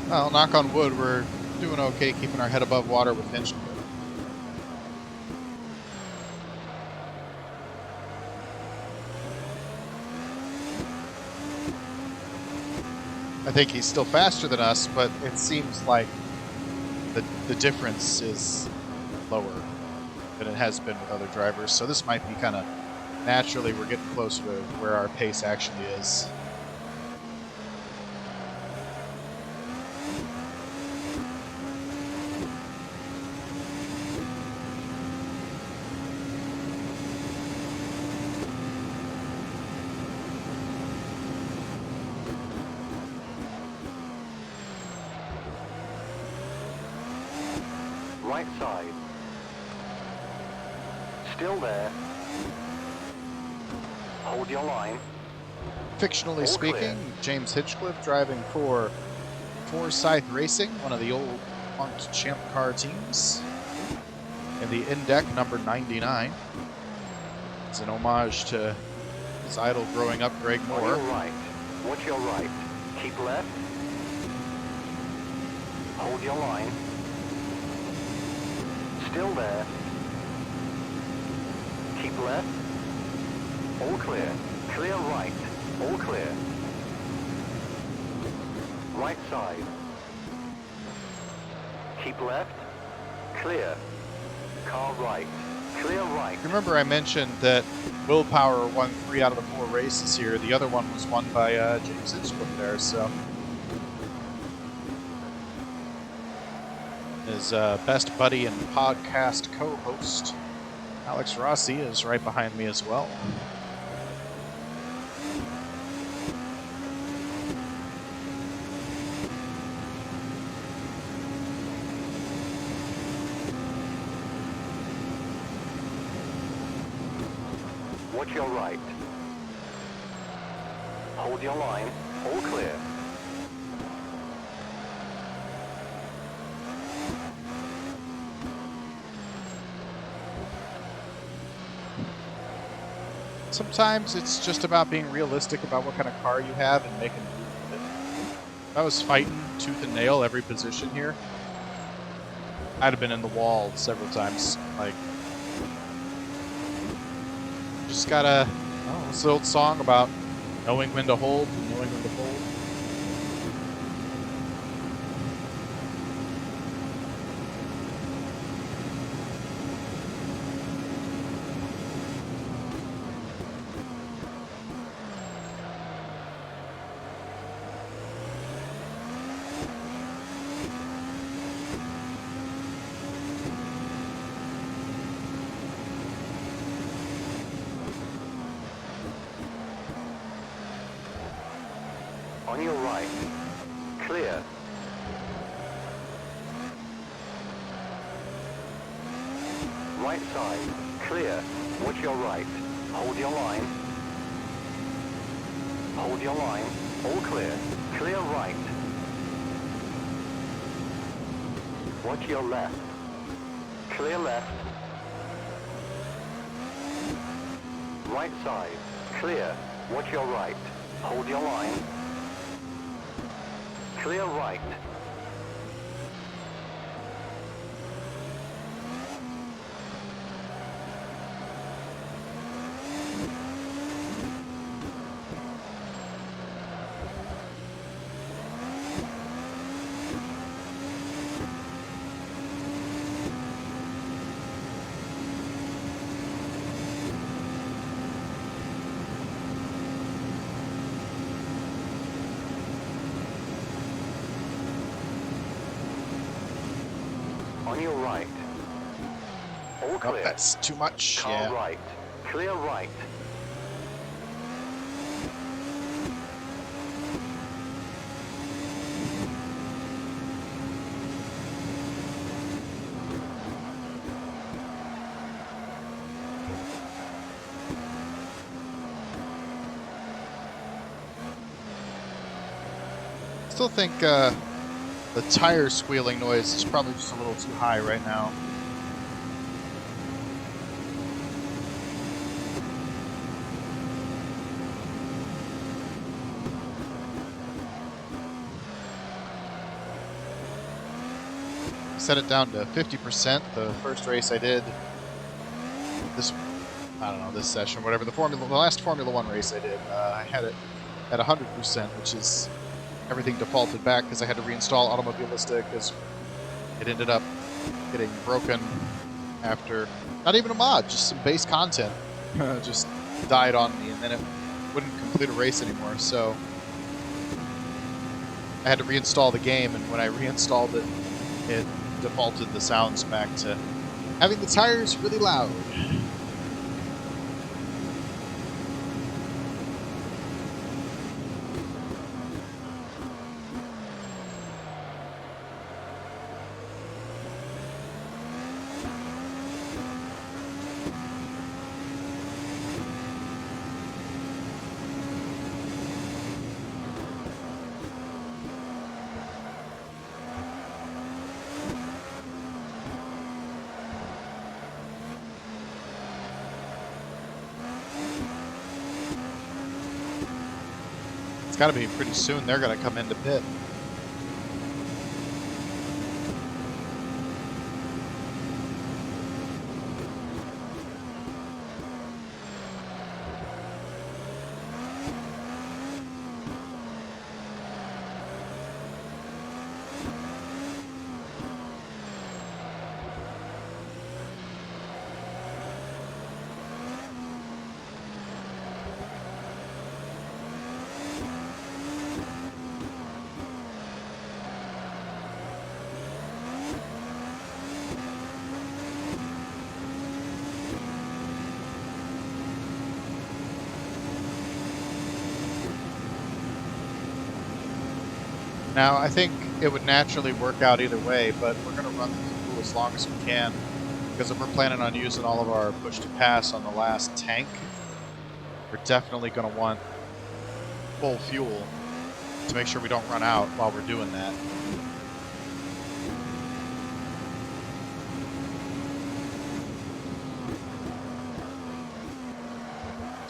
Well, knock on wood, we're doing okay keeping our head above water with engine. I think he's still faster than us, but it seems like the difference is lower than it has been with other drivers. So this might be kind of naturally we're getting closer to where our pace actually is. Right side. Still there. Hold your line. Fictionally All speaking, clear. James Hitchcliffe driving for Forsyth Racing, one of the old Hunt Champ Car teams, in the Indeck number 99. It's an homage to his idol growing up, Greg On Moore. your right. Watch your right. Keep left. Hold your line. Still there. Keep left. All clear. Clear right. All clear. Right side. Keep left. Clear. Car right. Clear right. Remember I mentioned that Willpower won 3 out of the 4 races here. The other one was won by James Hitchcliffe there, so his best buddy and podcast co-host, Alex Rossi, is right behind me as well. Watch your right. Hold your line. All clear. Sometimes it's just about being realistic about what kind of car you have and making do with it. If I was fighting tooth and nail every position here, I'd have been in the wall several times. Like, just gotta, oh, this old song about knowing when to hold and knowing when to fold. On your right. Clear. Right side. Clear. Watch your right. Hold your line. Hold your line. All clear. Clear right. Watch your left. Clear left. Right side. Clear. Watch your right. Hold your line. Clear right. On your right. All Oh, clear. that's too much. Car Yeah. right. Clear right. Still think the tire squealing noise is probably just a little too high right now. Set it down to 50%. The first race I did this, I don't know, this session, whatever, the last Formula One race I did, I had it at 100%, which is everything defaulted back because I had to reinstall Automobilista because it ended up getting broken after not even a mod, just some base content just died on me, and then it wouldn't complete a race anymore. So I had to reinstall the game, and when I reinstalled it, it defaulted the sounds back to having the tires really loud. It's got to be pretty soon they're going to come into pit. Now, I think it would naturally work out either way, but we're going to run the pool as long as we can, because if we're planning on using all of our push to pass on the last tank, we're definitely going to want full fuel to make sure we don't run out while we're doing that.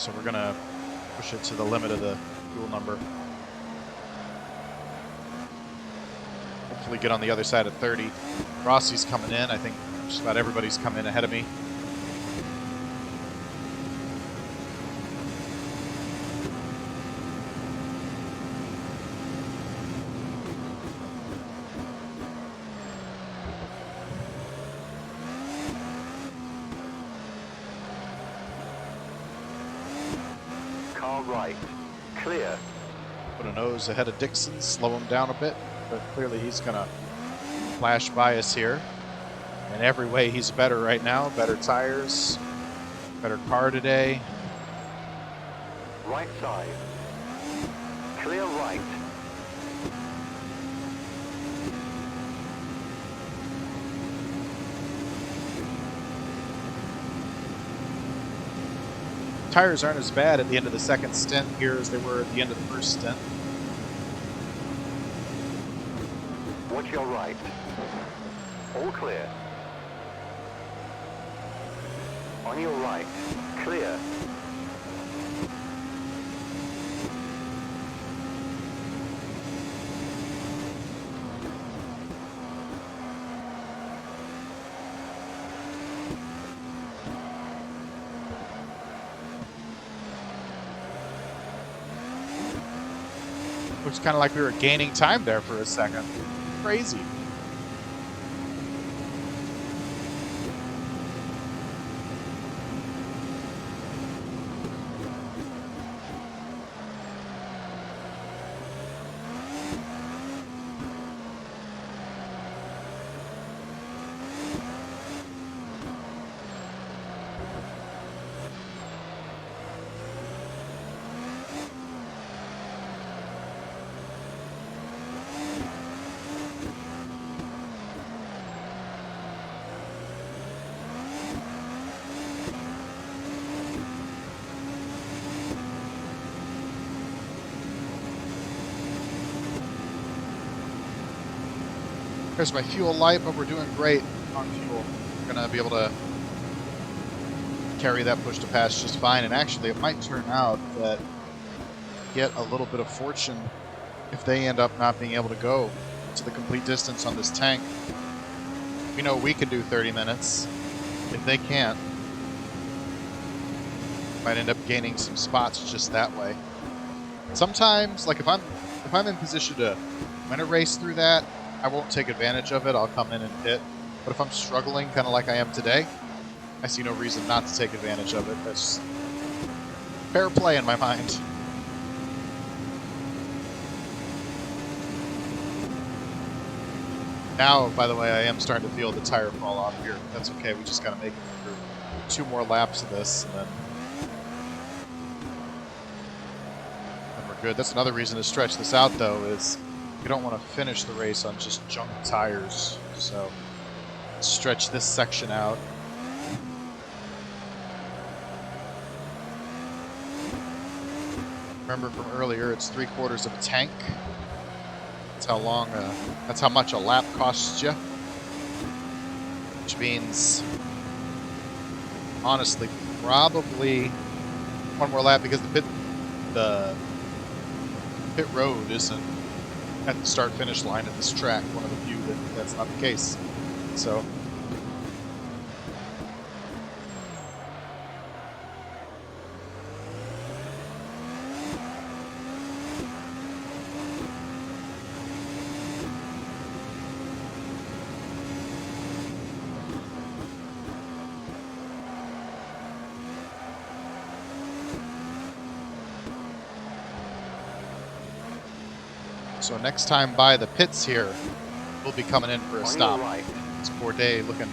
So we're gonna push it to the limit of the fuel number. Hopefully get on the other side of 30. Rossi's coming in. I think just about everybody's coming in ahead of me. Car right. Clear. Put a nose ahead of Dixon, slow him down a bit, but clearly he's gonna flash by us here. In every way, he's better right now. Better tires, better car today. Right side. Clear right. Tires aren't as bad at the end of the second stint here as they were at the end of the first stint. Watch your right. All clear. On your right. Clear. Looks kind of like we were gaining time there for a second. Crazy. There's my fuel light, but we're doing great on fuel. We're going to be able to carry that push to pass just fine. And actually, it might turn out that get a little bit of fortune if they end up not being able to go to the complete distance on this tank. We know we can do 30 minutes. If they can't, might end up gaining some spots just that way. Sometimes, like if I'm in position to win a race through that, I won't take advantage of it. I'll come in and pit. But if I'm struggling, kind of like I am today, I see no reason not to take advantage of it. That's fair play in my mind. Now, by the way, I am starting to feel the tire fall off here. That's okay. We just got to make it through 2 more laps of this, and then we're good. That's another reason to stretch this out, though, is you don't want to finish the race on just junk tires. So stretch this section out. Remember from earlier, it's 3/4 of a tank. That's how long, that's how much a lap costs you. Which means, honestly, probably 1 more lap, because the pit road isn't at the start-finish line at this track. One of the few that's not the case. So next time by the pits here, we'll be coming in for a stop. Right. It's Bourdais looking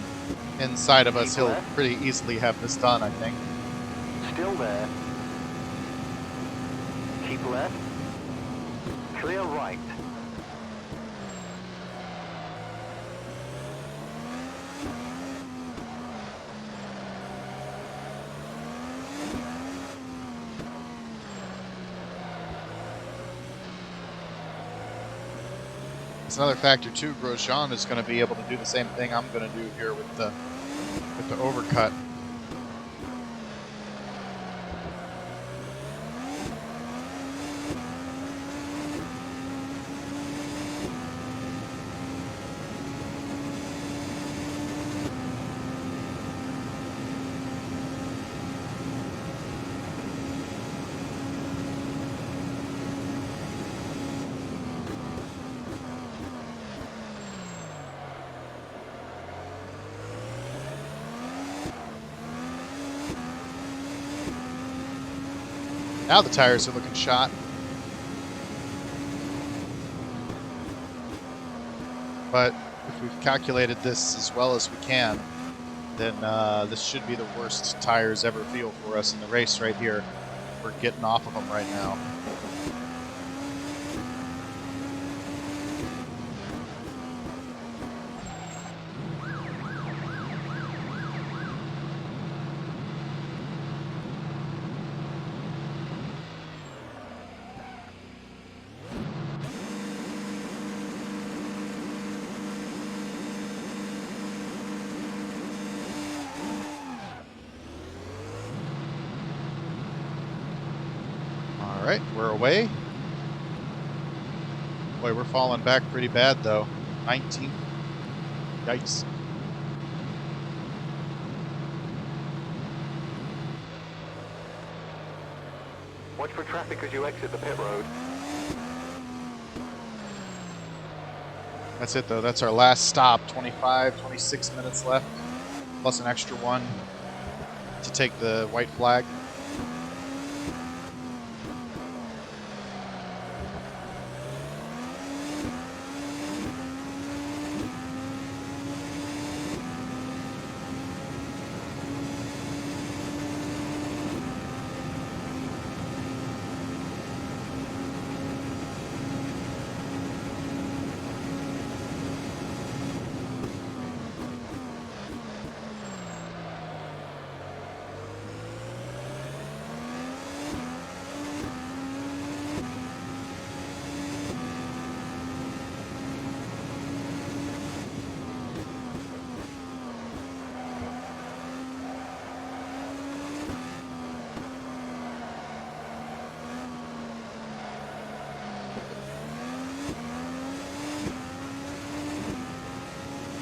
inside of us. He'll pretty easily have this done, I think. Still there. Keep left. Clear right. It's another factor too. Grosjean is going to be able to do the same thing I'm going to do here with the overcut. Now the tires are looking shot. But if we've calculated this as well as we can, then this should be the worst tires ever feel for us in the race right here. We're getting off of them right now. All right, we're away. Boy, we're falling back pretty bad, though. 19. Yikes. Watch for traffic as you exit the pit road. That's it, though. That's our last stop. 25, 26 minutes left, plus an extra one to take the white flag.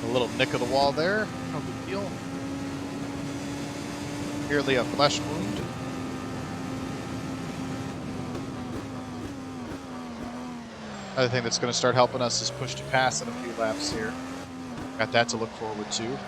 A little nick of the wall there, no big deal. Merely a flesh wound. Another thing that's going to start helping us is push to pass in a few laps here. Got that to look forward to.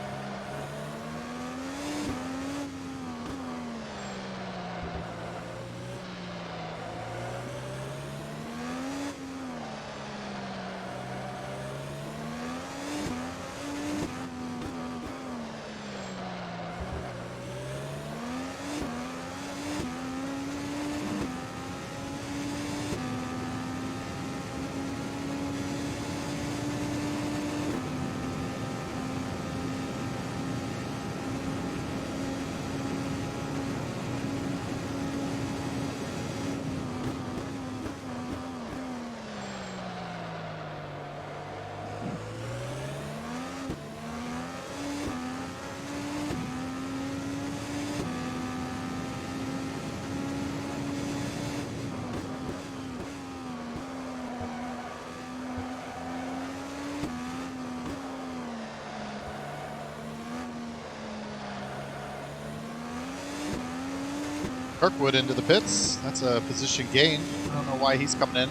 Kirkwood into the pits. That's a position gain. I don't know why he's coming in.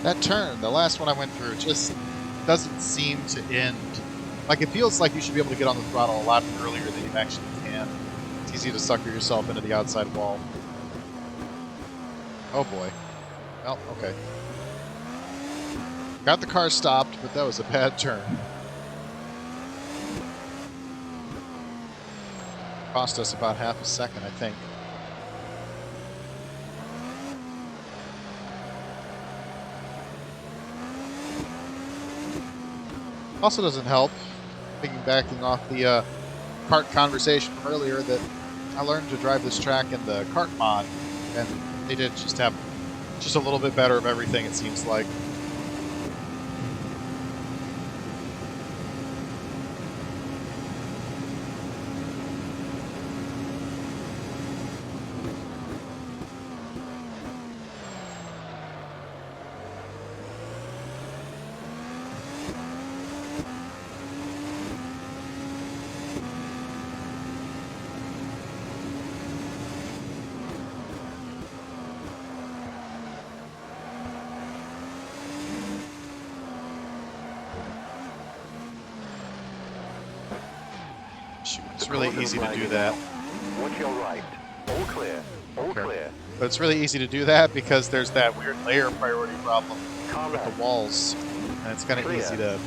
That turn, the last one I went through, just doesn't seem to end. Like, it feels like you should be able to get on the throttle a lot earlier than you actually can. man. It's easy to sucker yourself into the outside wall. Oh boy. Well, okay. Got the car stopped, but that was a bad turn. Cost us about half a second, I think. Also doesn't help, piggybacking off the kart conversation from earlier, that I learned to drive this track in the kart mod, and they did just have just a little bit better of everything, it seems like. It's really easy to do that. Watch your right. All clear. All clear. But it's really easy to do that because there's that weird layer priority problem with the walls. And it's kind of easy to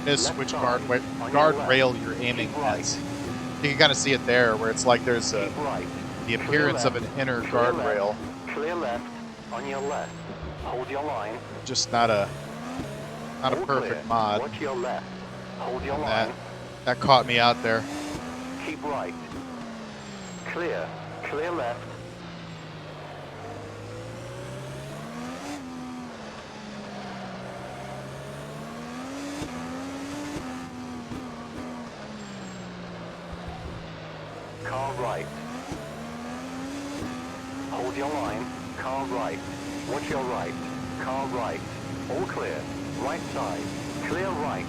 miss which guardrail you're aiming at. You can kind of see it there, where it's like there's the appearance of an inner guardrail. Clear left on your left. Hold your line. Just not a perfect mod. Watch your left. Hold your line. That caught me out there. Keep right. Clear. Clear left. Car right. Hold your line. Car right. Watch your right. Car right. All clear. Right side. Clear right.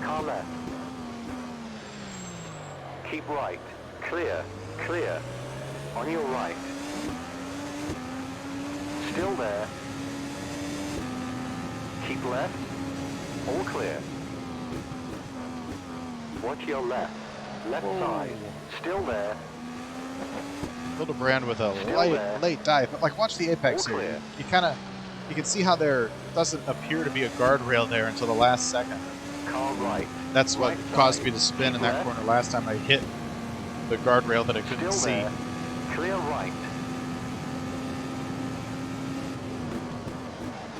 Car left. Keep right. Clear. Clear. On your right. Still there. Keep left. All clear. Watch your left. Left side. Still there. Hildebrand with a late dive. But like, watch the apex here. You can see how there doesn't appear to be a guardrail there until the last second. Car right. That's what caused me to spin in that corner last time. I hit the guardrail that I couldn't see. Clear right.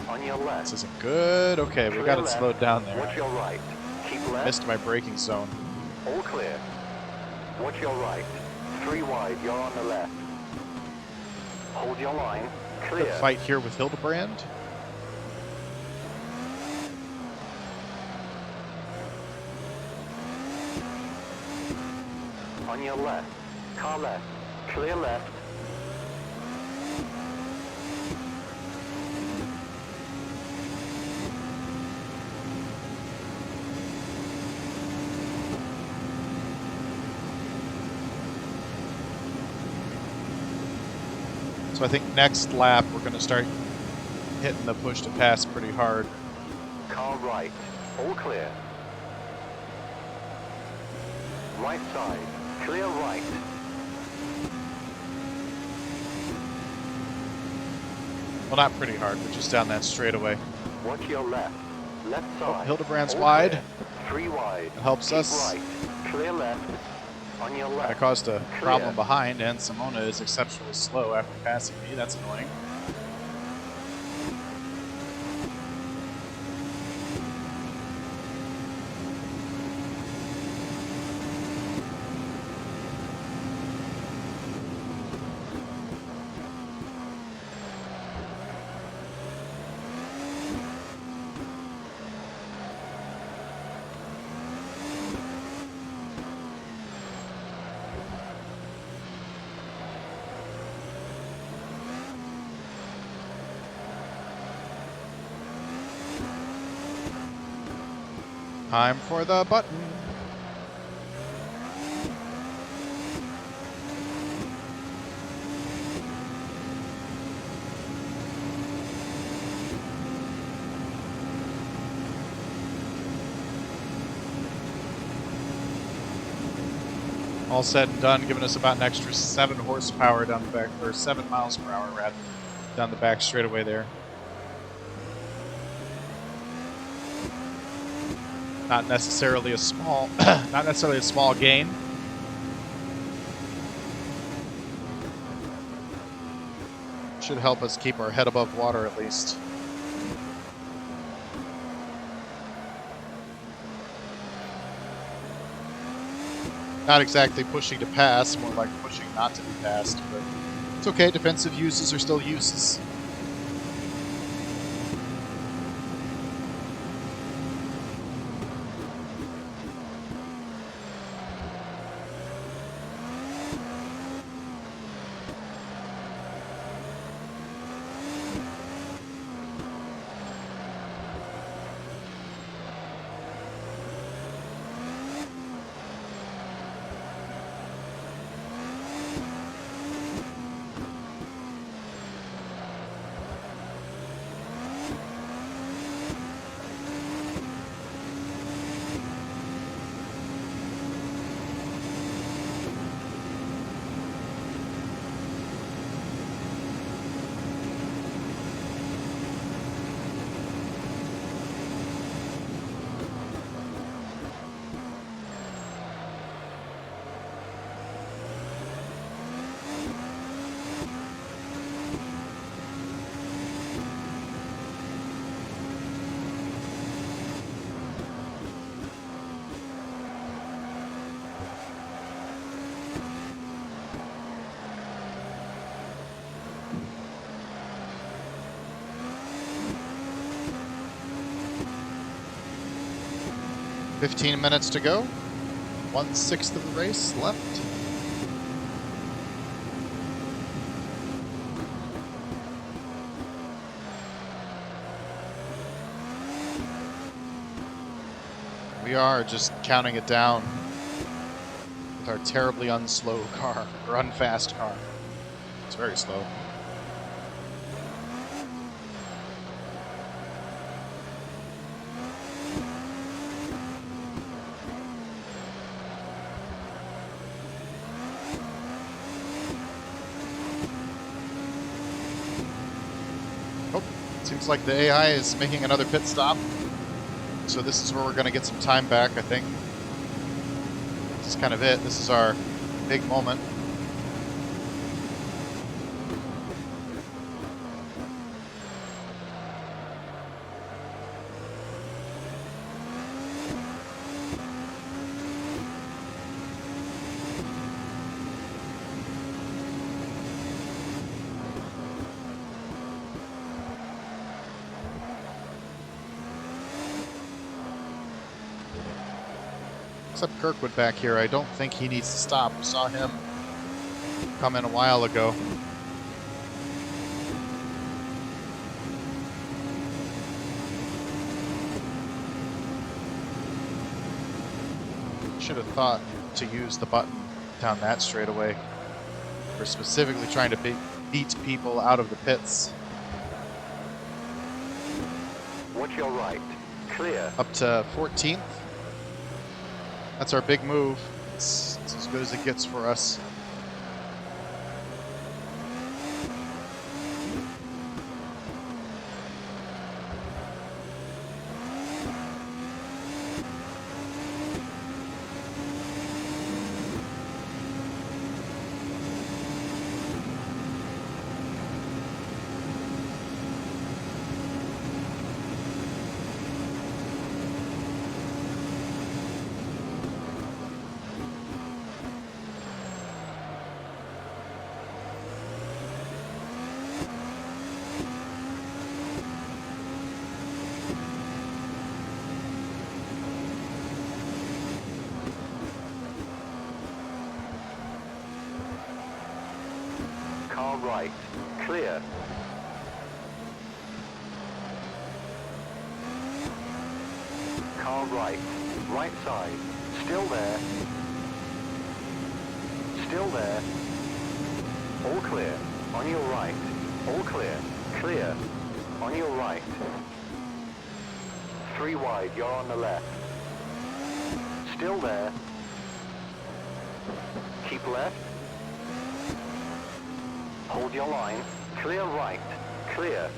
On your left. This isn't good. Okay, we got it slowed down there. Watch your right. Keep left. Missed my braking zone. All clear. Watch your right. 3 wide. You're on the left. Hold your line. Clear. Good fight here with Hildebrand. On your left. Car left. Clear left. So I think next lap we're going to start hitting the push to pass pretty hard. Car right. All clear. Right side. Clear right. Well, not pretty hard, but just down that straightaway. Watch your left. Left side. Oh, Hildebrand's all wide. Clear. 3 wide. It helps Keep us. Right. Clear left. On your left. I caused a Clear. problem behind, and Simona is exceptionally slow after passing me. That's annoying. Time for the button. all said and done, giving us about an extra 7 horsepower down the back, or 7 miles per hour, rather, down the back straightaway there. Not necessarily a small, not necessarily a small gain. Should help us keep our head above water at least. Not exactly pushing to pass, more like pushing not to be passed, but it's okay. Defensive uses are still uses. "15 minutes to go. 1/6 of the race left." We are just counting it down with our terribly unslow car, or unfast car. It's very slow. Seems like the AI is making another pit stop. So this is where we're going to get some time back, I think. This is kind of it. This is our big moment. Except Kirkwood back here, I don't think he needs to stop. We saw him come in a while ago. Should have thought to use the button down that straightaway. We're specifically trying to beat people out of the pits. Watch your right. Clear. Up to 14th. That's our big move. It's as good as it gets for us. Car right. Clear. Car right. Right side. Still there. Still there. All clear. On your right. All clear. Clear. On your right. 3 wide. You're on the left. Still there. Keep left. Hold your line. Clear right. Clear.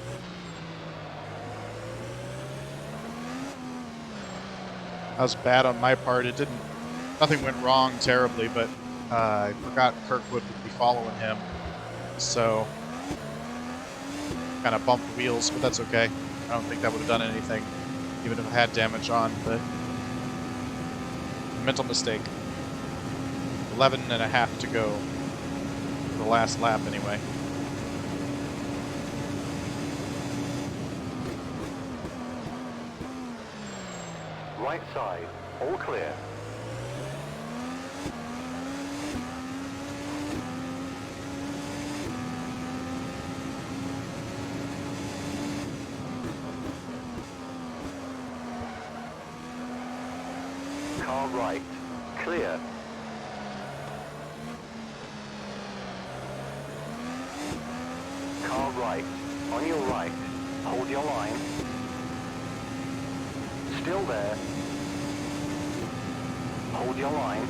That was bad on my part. Nothing went wrong terribly, but I forgot Kirkwood would be following him. So, kind of bumped wheels, but that's okay. I don't think that would have done anything, even if I had damage on, but mental mistake. 11.5 to go for the last lap anyway. Right side, all clear. Car right, clear. Car right, on your right, hold your line. Still there. Hold your line.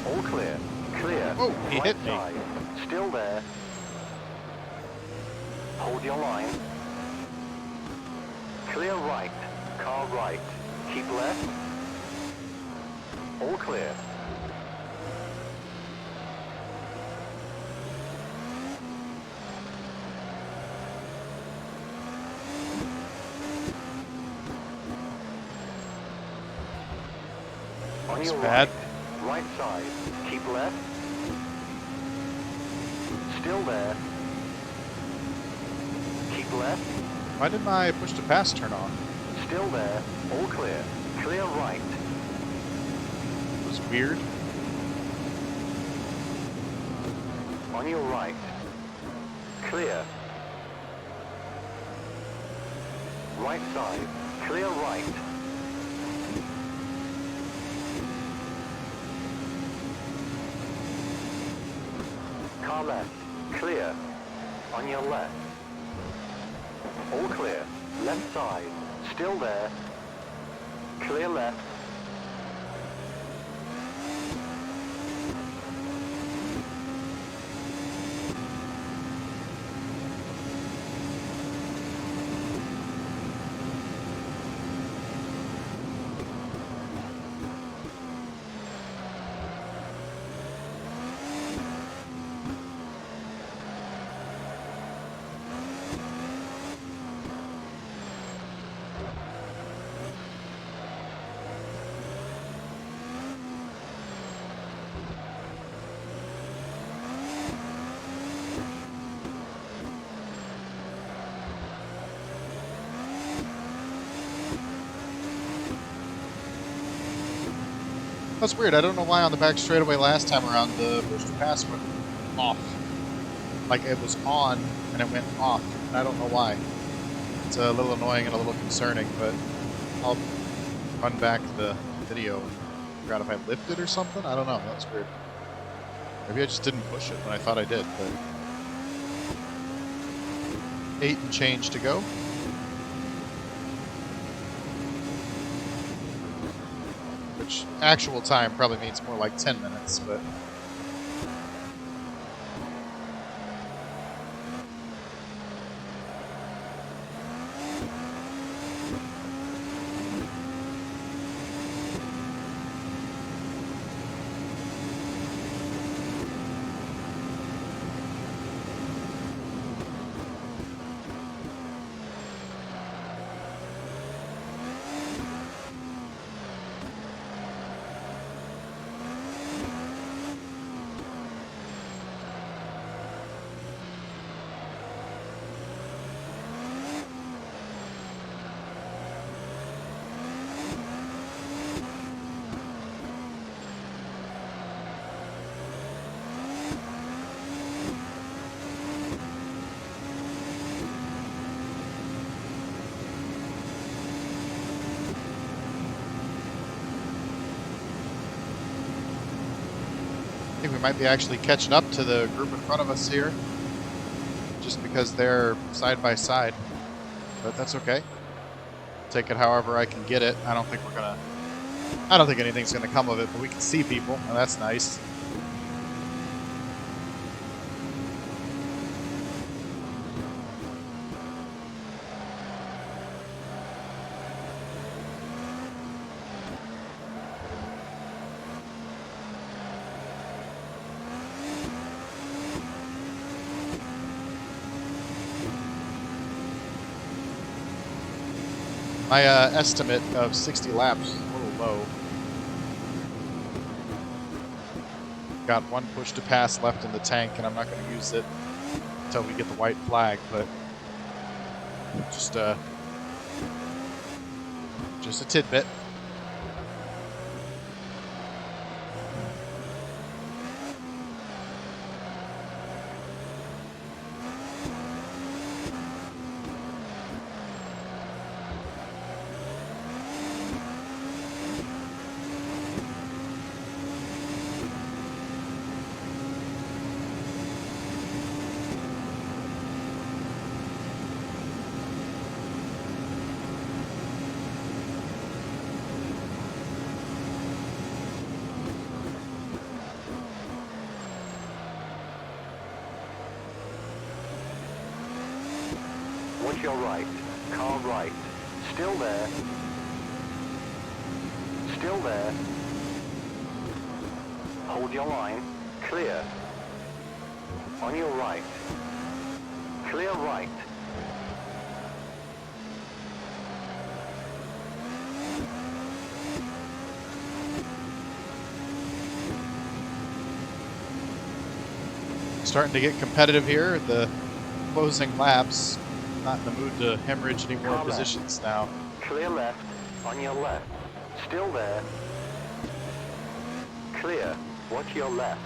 All clear. Clear. Oh, he right hit me. side. Still there. Hold your line. Clear right. Car right. Keep left. All clear. On That's your bad. right side. Keep left. Still there. Keep left. Why did my push to pass turn on? Still there. All clear. Clear right. It was weird. On your right. Clear. Right side. Clear right. Car left. Clear. On your left. All clear. Left side. Still there. Clear left. That's weird. I don't know why on the back straightaway last time around the push to pass went off. Like it was on and it went off. And I don't know why. It's a little annoying and a little concerning, but I'll run back the video and figure out if I lifted or something. I don't know. That was weird. Maybe I just didn't push it when I thought I did, but 8 and change to go. Which actual time probably means more like 10 minutes, but I think we might be actually catching up to the group in front of us here, just because they're side by side, but that's okay. Take it however I can get it. I don't think we're gonna I don't think anything's going to come of it, but we can see people, and that's nice. My estimate of 60 laps is a little low. Got one push to pass left in the tank, and I'm not going to use it until we get the white flag, but just a tidbit. Watch your right. Car right. Still there. Still there. Hold your line. Clear. On your right. Clear right. Starting to get competitive here at the closing laps. Not in the mood to hemorrhage any more positions now. Clear left. On your left. Still there. Clear. Watch your left.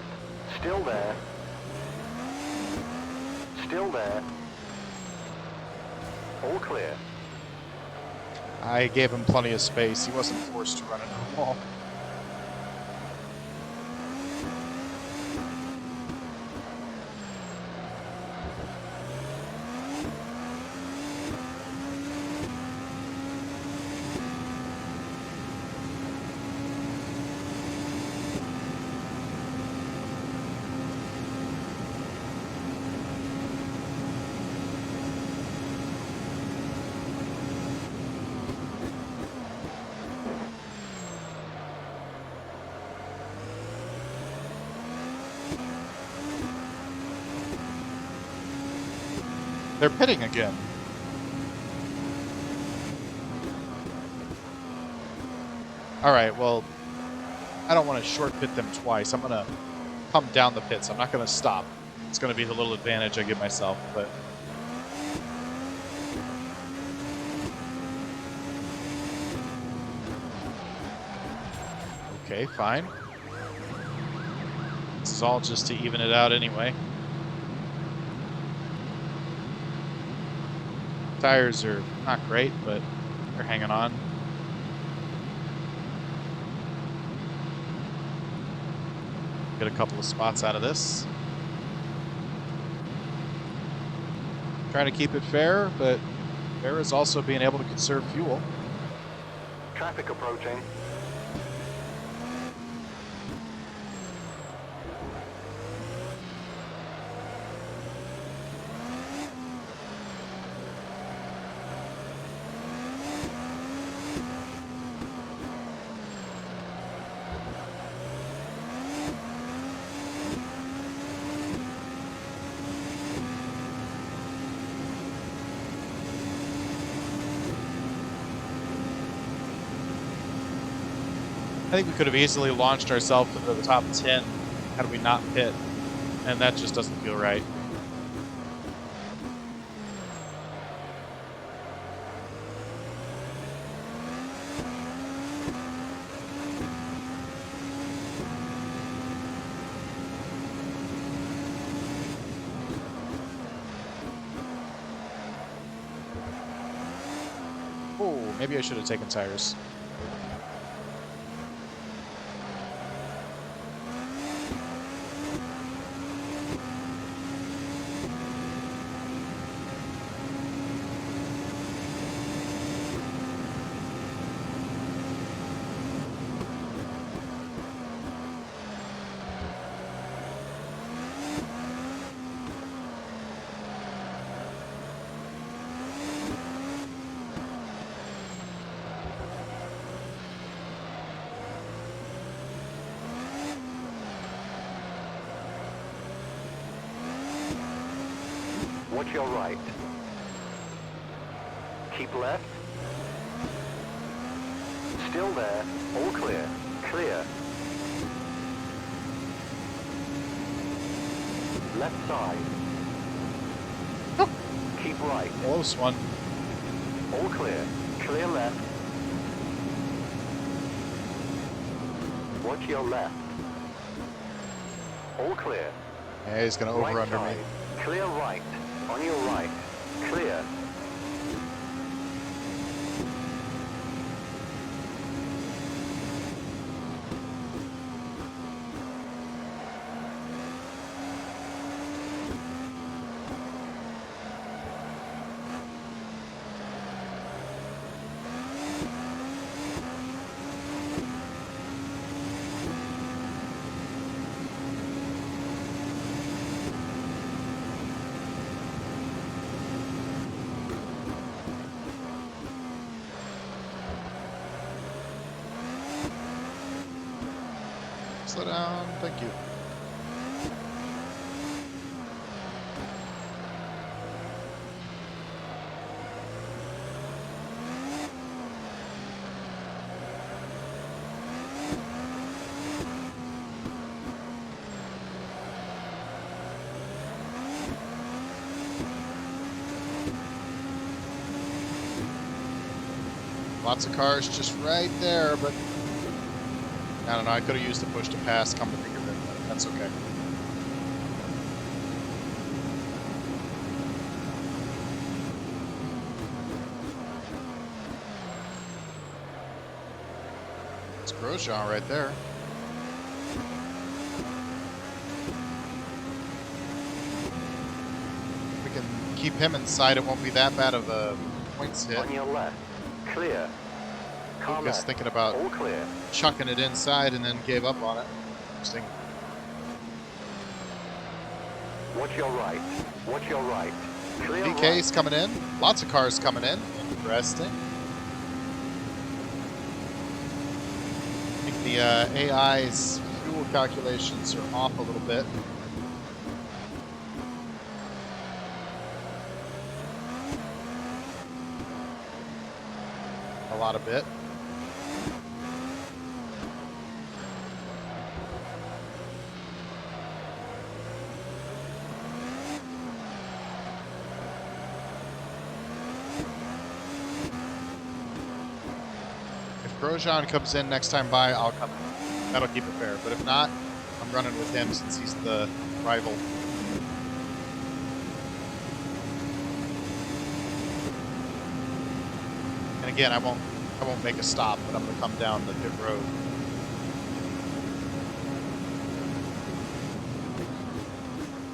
Still there. Still there. All clear. I gave him plenty of space. He wasn't forced to run into the wall. They're pitting again. All right, well, I don't want to short pit them twice. I'm going to come down the pits. I'm not going to stop. It's going to be the little advantage I give myself, but... Okay, fine. This is all just to even it out anyway. Tires are not great, but they're hanging on. Get a couple of spots out of this. Trying to keep it fair, but fair is also being able to conserve fuel. Traffic approaching. I think we could have easily launched ourselves into the top 10 had we not pit, and that just doesn't feel right. Oh, maybe I should have taken tires. Watch your right. Keep left. Still there. All clear. Clear. Left side. Keep right. Close one. All clear. Clear left. Watch your left. All clear. Yeah, he's gonna over Right under side. me. Clear right. On your right. Clear. Slow down, thank you. Lots of cars just right there, but I don't know, I could have used the push to pass, come to think of it, but that's okay. It's Grosjean right there. We can keep him inside, it won't be that bad of a points hit. On your left. Clear. Car Lucas left. thinking about All clear. chucking it inside and then gave up on it. Interesting. Watch your right. Watch your right. Clear DK's right. coming in. Lots of cars coming in. Interesting. I think the AI's fuel calculations are off a little bit. A lot of bit. Grosjean comes in next time by, I'll come in. That'll keep it fair. But if not, I'm running with him since he's the rival. And again, I won't make a stop, but I'm gonna come down the pit road.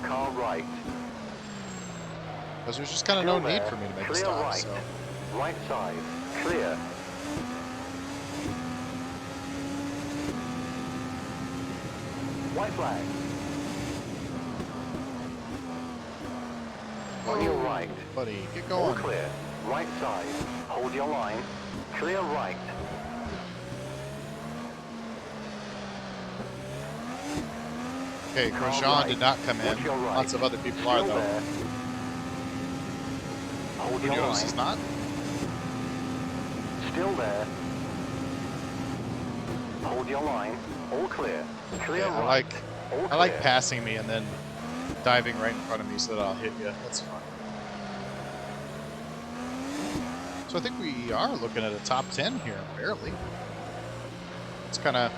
Car right. Because there's just kind of no need for me to make a Clear stop. right. So Right side. Clear. White flag. On your right. buddy, get All going. clear. Right side. Hold your line. Clear right. Okay, Car Grosjean right. did not come in. Watch your right. Lots of other people are Still though. there. Hold your Munoz line. is not. Still there. Hold your line. All clear. Clear Yeah, right. All I like clear. passing me and then diving right in front of me so that I'll hit you. That's fun. So I think we are looking at a top 10 here, barely. It's kind of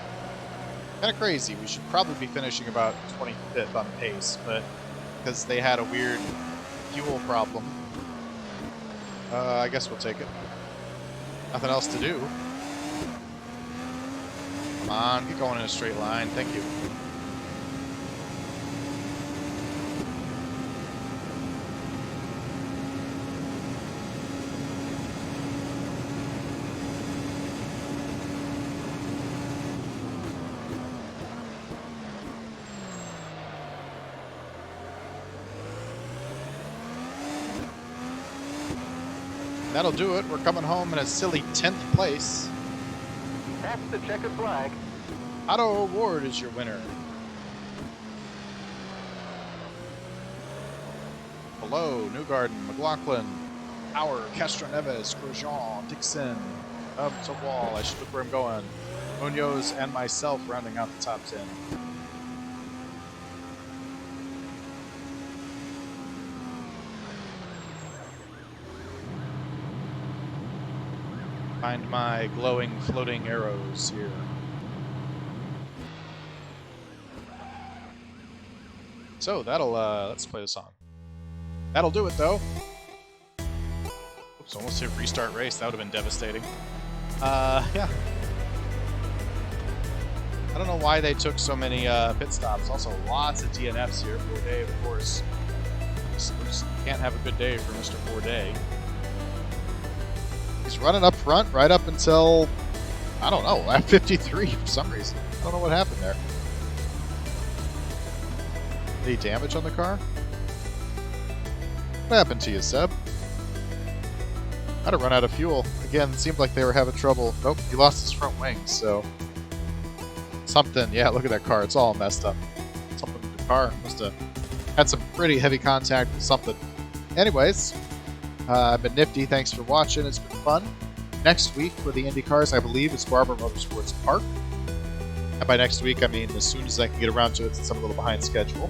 crazy. We should probably be finishing about 25th on pace, but because they had a weird fuel problem, I guess we'll take it. Nothing else to do. Come on, get going in a straight line. Thank you. That'll do it. We're coming home in a silly 10th place. That's the checkered flag. Otto Ward is your winner. Lowe, Newgarden, McLaughlin, Power, Castro Neves, Grosjean, Dixon, to Wall. I should look where I'm going. Munoz and myself rounding out the top 10. Find my glowing, floating arrows here. So that'll, let's play the song. That'll do it though. Oops, almost hit restart race. That would have been devastating. Yeah. I don't know why they took so many pit stops. Also, lots of DNFs here. Bourdais, of course. Just can't have a good day for Mr. Bourdais. He's running up front right up until, I don't know, lap 53 for some reason. I don't know what happened there. Any damage on the car? What happened to you, Seb? I'd have run out of fuel. Again, it seemed like they were having trouble. Nope, he lost his front wings, so... Something, yeah, look at that car. It's all messed up. Something with the car. Must have had some pretty heavy contact with something. Anyways, I've been nifty. Thanks for watching. It's been fun. Next week for the IndyCars, I believe, is Barber Motorsports Park. And by next week, I mean as soon as I can get around to it, since I'm a little behind schedule.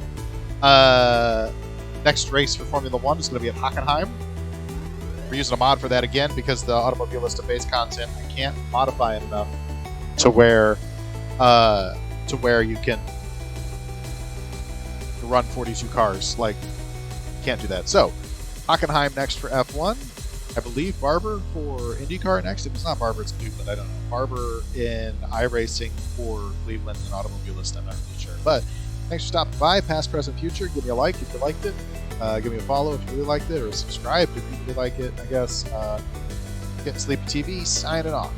Next race for Formula 1 is going to be at Hockenheim. We're using a mod for that again because the Automobilista base content, I can't modify it enough to where you can run 42 cars. Like, can't do that. So, Hockenheim next for F1. I believe Barber for IndyCar next. If it's not Barber, it's Cleveland. I don't know. Barber in iRacing for Cleveland and Automobilista. I'm not really sure. But thanks for stopping by. Past, present, future. Give me a like if you liked it. Give me a follow if you really liked it, or subscribe if you really like it. I guess. Getting Sleepy TV. Signing off.